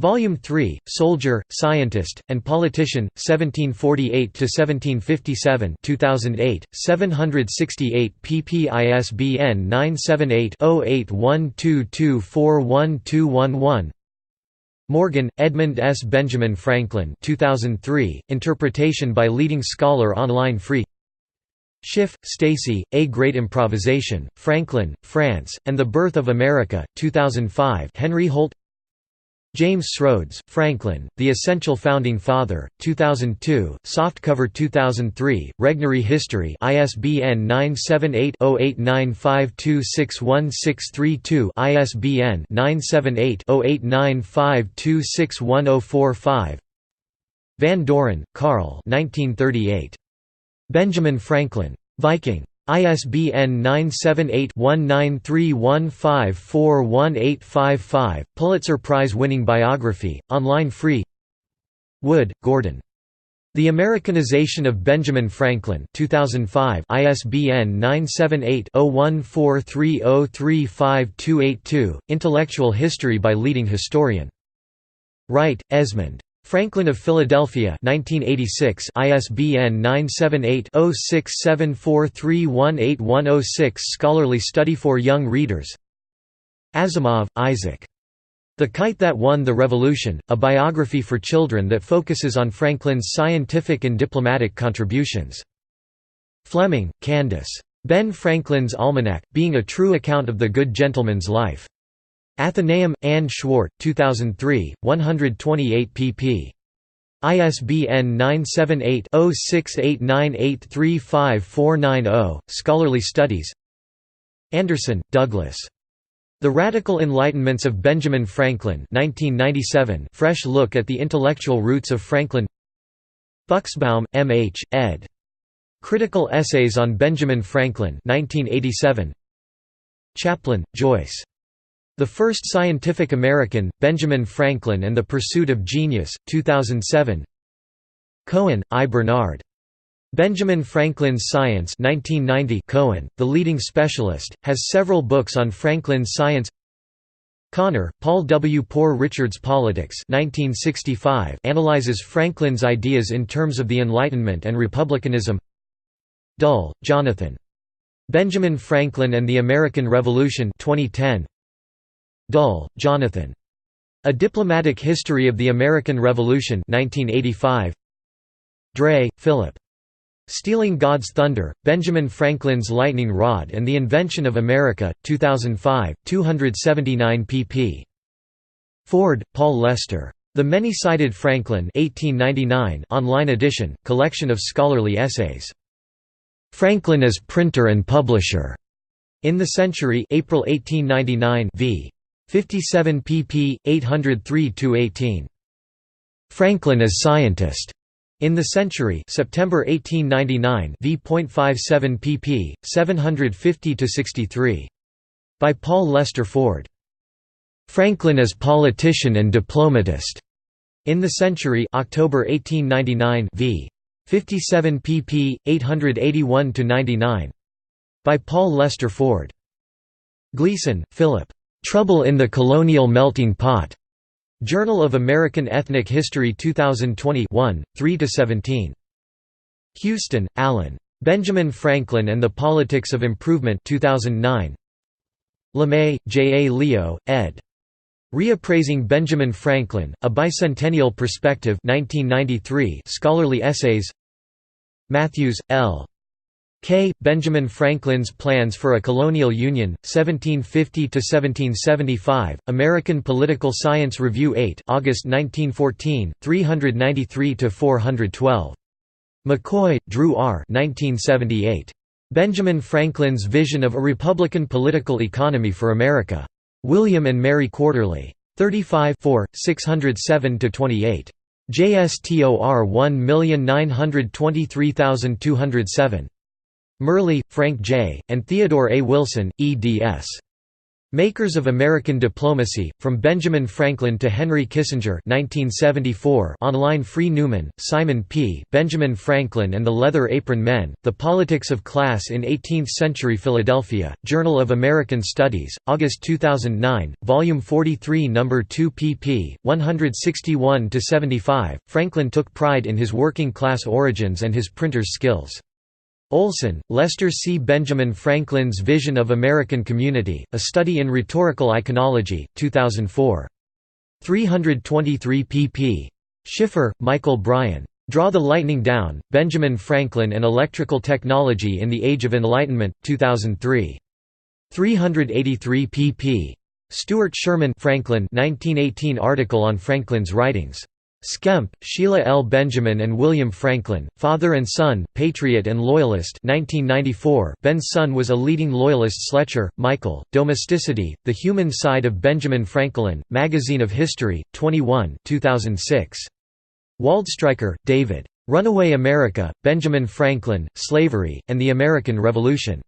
Volume 3, Soldier, Scientist, and Politician, 1748–1757 2008, 768 pp. ISBN 978-0812241211. Morgan, Edmund S. Benjamin Franklin 2003, interpretation by leading scholar online. Free. Schiff, Stacy, A Great Improvisation, Franklin, France, and the Birth of America, 2005 Henry Holt. James Sroads, Franklin, The Essential Founding Father, 2002, softcover 2003, Regnery History ISBN 978-0895261632 ISBN 978-0895261045. Van Doren, Carl 1938. Benjamin Franklin. Viking. ISBN 978-1931541855. Pulitzer Prize-winning biography, online. Free. Wood, Gordon. The Americanization of Benjamin Franklin 2005, ISBN 978-0143035282, Intellectual History by leading historian. Wright, Esmond. Franklin of Philadelphia 1986, ISBN 978-0674318106. Scholarly study for young readers. Asimov, Isaac. The Kite That Won the Revolution, a biography for children that focuses on Franklin's scientific and diplomatic contributions. Fleming, Candace. Ben Franklin's Almanac, Being a True Account of the Good Gentleman's Life. Athenaeum, Anne Schwart, 2003, 128 pp. ISBN 978-0689835490. Scholarly Studies. Anderson, Douglas. The Radical Enlightenments of Benjamin Franklin 1997, fresh look at the intellectual roots of Franklin. Buxbaum, M. H., ed. Critical Essays on Benjamin Franklin 1987. Chaplin, Joyce. The First Scientific American, Benjamin Franklin and the Pursuit of Genius, 2007. Cohen, I. Bernard. Benjamin Franklin's Science 1990. Cohen, the leading specialist, has several books on Franklin's science. Connor, Paul W. Poor Richard's Politics 1965 analyzes Franklin's ideas in terms of the Enlightenment and republicanism. Dull, Jonathan. Benjamin Franklin and the American Revolution 2010. Dull, Jonathan. A Diplomatic History of the American Revolution 1985. Dray, Philip. Stealing God's Thunder, Benjamin Franklin's Lightning Rod and the Invention of America, 2005, 279 pp. Ford, Paul Lester. The Many-Sided Franklin 1899 online edition, collection of scholarly essays. Franklin as Printer and Publisher. In the Century, April 1899 v. 57 pp. 803–18. Franklin as Scientist. In the Century, September 1899 v.57 pp. 750–63. By Paul Lester Ford. Franklin as Politician and Diplomatist. In the Century, October 1899 v. 57 pp. 881–99. By Paul Lester Ford. Gleason, Philip. Trouble in the Colonial Melting Pot. Journal of American Ethnic History 2021, 3–17. Houston, Allen. Benjamin Franklin and the Politics of Improvement 2009. LeMay, J. A. Leo, ed. Reappraising Benjamin Franklin, A Bicentennial Perspective 1993 scholarly essays. Matthews, L. K. Benjamin Franklin's Plans for a Colonial Union, 1750–1775, American Political Science Review 8 August 1914, 393–412. McCoy, Drew R. 1978. Benjamin Franklin's Vision of a Republican Political Economy for America. William and Mary Quarterly. 35 607–28. JSTOR 1923207. Murley, Frank J., and Theodore A. Wilson, eds. Makers of American Diplomacy, From Benjamin Franklin to Henry Kissinger 1974 online. Free Newman, Simon P. Benjamin Franklin and the Leather Apron Men, The Politics of Class in 18th-Century Philadelphia, Journal of American Studies, August 2009, Volume 43 No. 2 pp. 161–75. Franklin took pride in his working-class origins and his printer's skills. Olson, Lester C. Benjamin Franklin's Vision of American Community, A Study in Rhetorical Iconology, 2004. 323 pp. Schiffer, Michael Bryan. Draw the Lightning Down, Benjamin Franklin and Electrical Technology in the Age of Enlightenment, 2003. 383 pp. Stuart Sherman Franklin 1918 article on Franklin's writings. Skemp, Sheila L. Benjamin and William Franklin, Father and Son, Patriot and Loyalist 1994. Ben's son was a leading Loyalist. Sletcher, Michael, Domesticity, The Human Side of Benjamin Franklin, Magazine of History, 21 2006. Waldstreicher, David. Runaway America, Benjamin Franklin, Slavery, and the American Revolution.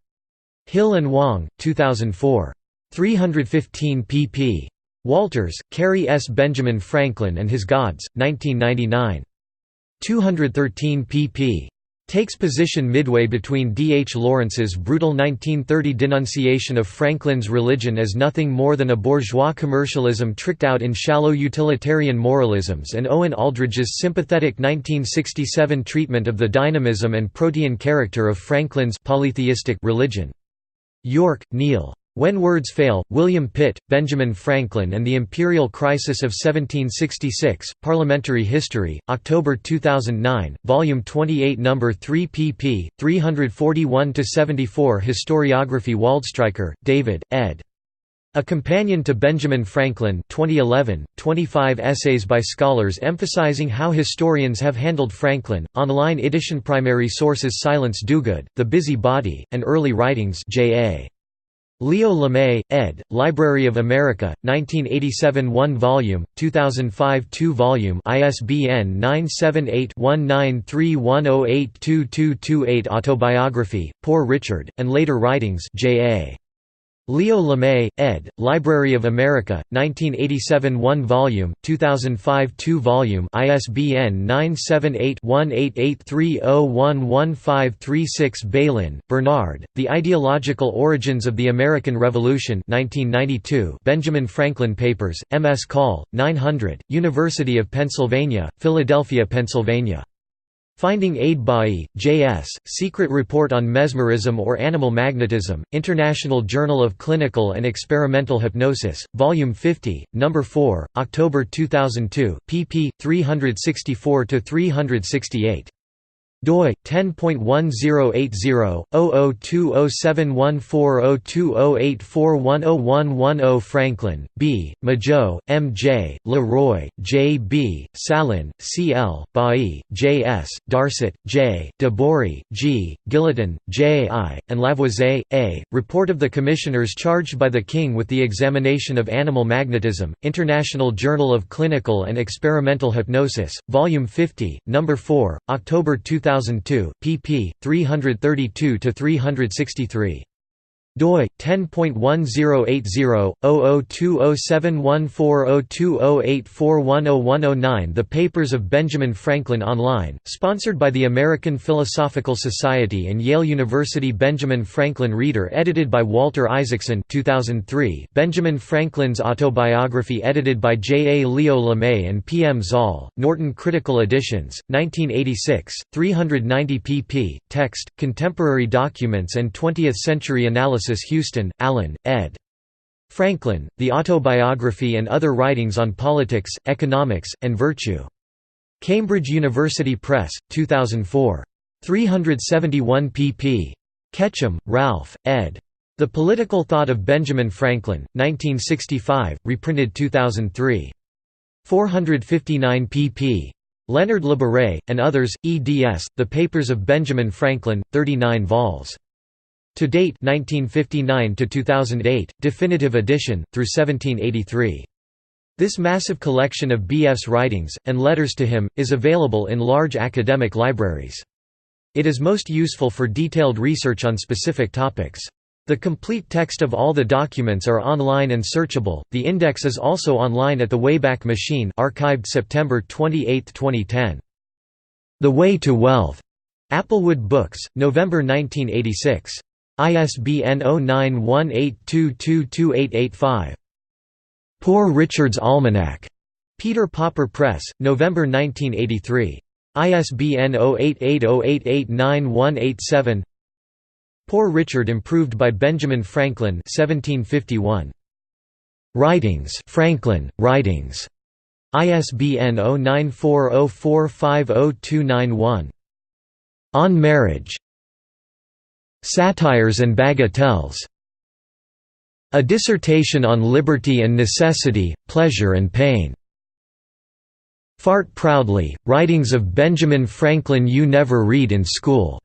Hill and Wong, 2004. 315 pp. Walters, Carrie S. Benjamin Franklin and His Gods, 1999. 213 pp. Takes position midway between D. H. Lawrence's brutal 1930 denunciation of Franklin's religion as nothing more than a bourgeois commercialism tricked out in shallow utilitarian moralisms and Owen Aldridge's sympathetic 1967 treatment of the dynamism and protean character of Franklin's polytheistic religion. York, Neal. When Words Fail, William Pitt, Benjamin Franklin and the Imperial Crisis of 1766, Parliamentary History, October 2009, Volume 28 No. 3 pp. 341–74. Historiography. Waldstreicher, David, ed. A Companion to Benjamin Franklin 2011, 25 essays by scholars emphasizing how historians have handled Franklin, online edition. Primary sources: Silence Dogood, The Busy Body, and Early Writings J.A. Leo Lemay, ed., Library of America, 1987 1 volume, 2005 2 volume, ISBN 978-1931082228. Autobiography, Poor Richard, and Later Writings J.A. Leo Lemay, ed., Library of America, 1987 1 volume, 2005 2 volume, ISBN 978-1883011536. Bailyn, Bernard, The Ideological Origins of the American Revolution 1992, Benjamin Franklin Papers, M.S. Call, 900, University of Pennsylvania, Philadelphia, Pennsylvania. Finding Aid Bailly, J.S., Secret Report on Mesmerism or Animal Magnetism, International Journal of Clinical and Experimental Hypnosis, Volume 50, No. 4, October 2002, pp. 364–368. doi 10.1080/002071402084101110. Franklin, B., Mageau, M. J., Leroy, J. B., Salin, C. L., Bailly, J. S., Darcet, J., de Bory, G., Guillotin, J. I., and Lavoisier, A. Report of the Commissioners charged by the King with the examination of animal magnetism, International Journal of Clinical and Experimental Hypnosis, Volume 50, No. 4, October 2002, pp. 332–363. doi 10.1080/002071402084101009. The Papers of Benjamin Franklin Online, sponsored by the American Philosophical Society and Yale University. Benjamin Franklin Reader, edited by Walter Isaacson 2003. Benjamin Franklin's Autobiography, edited by J. A. Leo Lemay and P. M. Zoll, Norton Critical Editions, 1986, 390 pp. Text, Contemporary Documents and 20th-Century Analysis. Houston, Allen, ed. Franklin, The Autobiography and Other Writings on Politics, Economics, and Virtue. Cambridge University Press, 2004. 371 pp. Ketchum, Ralph, ed. The Political Thought of Benjamin Franklin, 1965, reprinted 2003. 459 pp. Leonard Labarre, and others, eds. The Papers of Benjamin Franklin, 39 vols. To date 1959 to 2008, definitive edition, through 1783. This massive collection of B.F.'s writings, and letters to him, is available in large academic libraries. It is most useful for detailed research on specific topics. The complete text of all the documents are online and searchable. The index is also online at the Wayback Machine, archived September 28, 2010. The Way to Wealth. Applewood Books, November 1986. ISBN 0918222885. Poor Richard's Almanac. Peter Popper Press, November 1983. ISBN 0880889187. Poor Richard, improved by Benjamin Franklin, 1751. Writings, Franklin, Writings. ISBN 0940450291. On Marriage. Satires and Bagatelles. A Dissertation on Liberty and Necessity, Pleasure and Pain. Fart Proudly, Writings of Benjamin Franklin You Never Read in School.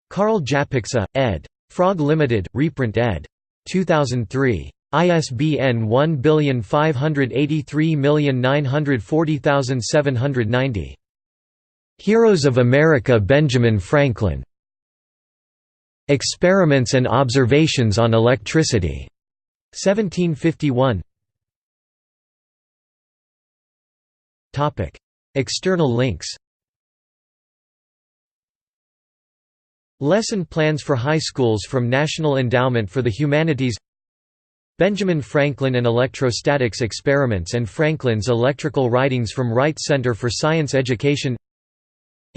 Carl Japixa, ed. Frog Limited, reprint ed. 2003. ISBN 1583940790. Heroes of America Benjamin Franklin. Experiments and Observations on Electricity. 1751. External links. Lesson plans for high schools from National Endowment for the Humanities. Benjamin Franklin and Electrostatics Experiments and Franklin's Electrical Writings from Wright Center for Science Education.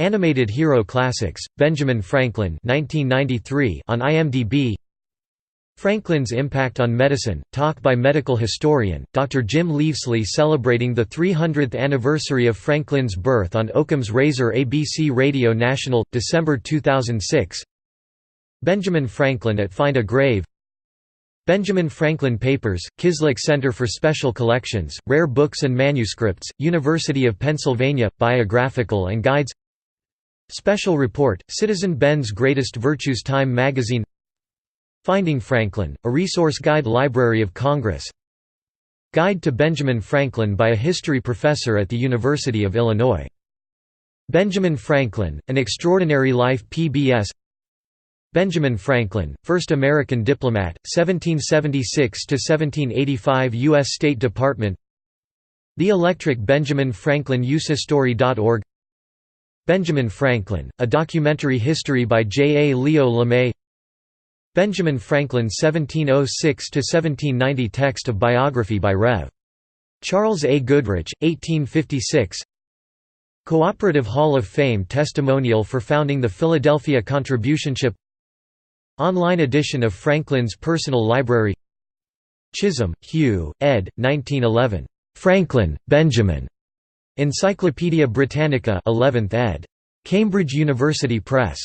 Animated Hero Classics, Benjamin Franklin 1993 on IMDb. Franklin's Impact on Medicine, talk by medical historian, Dr. Jim Leavesley, celebrating the 300th anniversary of Franklin's birth on Occam's Razor. ABC Radio National, December 2006. Benjamin Franklin at Find a Grave. Benjamin Franklin Papers, Kislik Center for Special Collections, Rare Books and Manuscripts, University of Pennsylvania, Biographical and Guides. Special Report, Citizen Ben's Greatest Virtues. Time Magazine. Finding Franklin, a resource guide. Library of Congress. Guide to Benjamin Franklin by a history professor at the University of Illinois. Benjamin Franklin, An Extraordinary Life. PBS. Benjamin Franklin, First American Diplomat, 1776–1785. U.S. State Department. The Electric Benjamin Franklin usehistory.org. Benjamin Franklin, A Documentary History by J. A. Leo LeMay. Benjamin Franklin 1706–1790. Text of biography by Rev. Charles A. Goodrich, 1856. Cooperative Hall of Fame testimonial for founding the Philadelphia Contributionship. Online edition of Franklin's personal library. Chisholm, Hugh, ed. 1911. Franklin, Benjamin. Encyclopædia Britannica 11th ed. Cambridge University Press.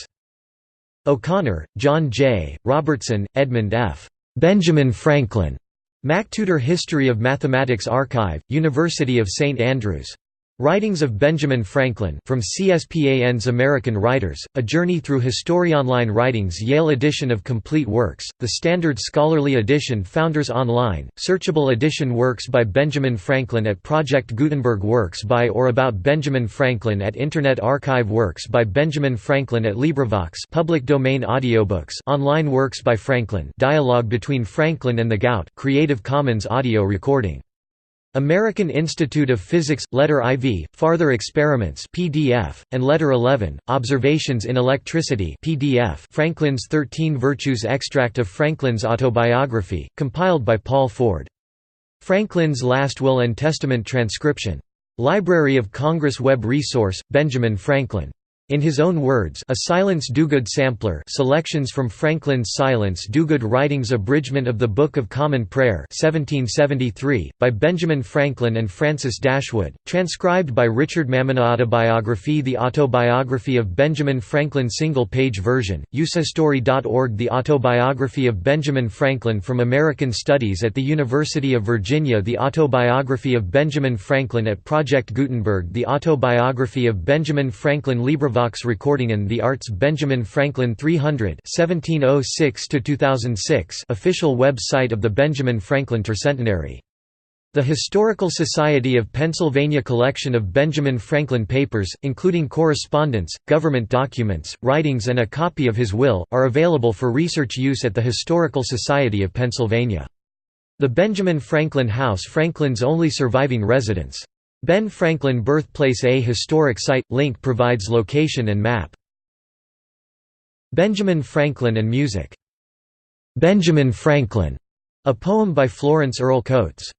O'Connor, John J., Robertson, Edmund F. Benjamin Franklin. MacTutor History of Mathematics Archive, University of St Andrews. Writings of Benjamin Franklin from CSPAN's American Writers, A Journey Through History. Online writings. Yale edition of Complete Works, the Standard Scholarly Edition. Founders Online, searchable edition. Works by Benjamin Franklin at Project Gutenberg. Works by or about Benjamin Franklin at Internet Archive. Works by Benjamin Franklin at LibriVox. Public domain audiobooks. Online. Works by Franklin, Dialogue between Franklin and the Gout, Creative Commons audio recording. American Institute of Physics, Letter IV, Farther Experiments PDF, and Letter 11, Observations in Electricity PDF. Franklin's 13 Virtues. Extract of Franklin's autobiography, compiled by Paul Ford. Franklin's Last Will and Testament transcription. Library of Congress web resource, Benjamin Franklin. In his own words, a Silence Dogood sampler. Selections from Franklin's Silence Dogood writings. Abridgment of the Book of Common Prayer 1773, by Benjamin Franklin and Francis Dashwood, transcribed by Richard Mamona. Autobiography. The Autobiography of Benjamin Franklin. Single-page version, usehistory.org. The Autobiography of Benjamin Franklin from American Studies at the University of Virginia. The Autobiography of Benjamin Franklin at Project Gutenberg. The Autobiography of Benjamin Franklin. LibriVox recording. And the Arts. Benjamin Franklin 300 1706–2006 official website of the Benjamin Franklin Tercentenary. The Historical Society of Pennsylvania collection of Benjamin Franklin papers, including correspondence, government documents, writings and a copy of his will, are available for research use at the Historical Society of Pennsylvania. The Benjamin Franklin House, Franklin's only surviving residence. Ben Franklin Birthplace. A historic site. Link provides location and map. Benjamin Franklin and music. Benjamin Franklin, a poem by Florence Earle Coates.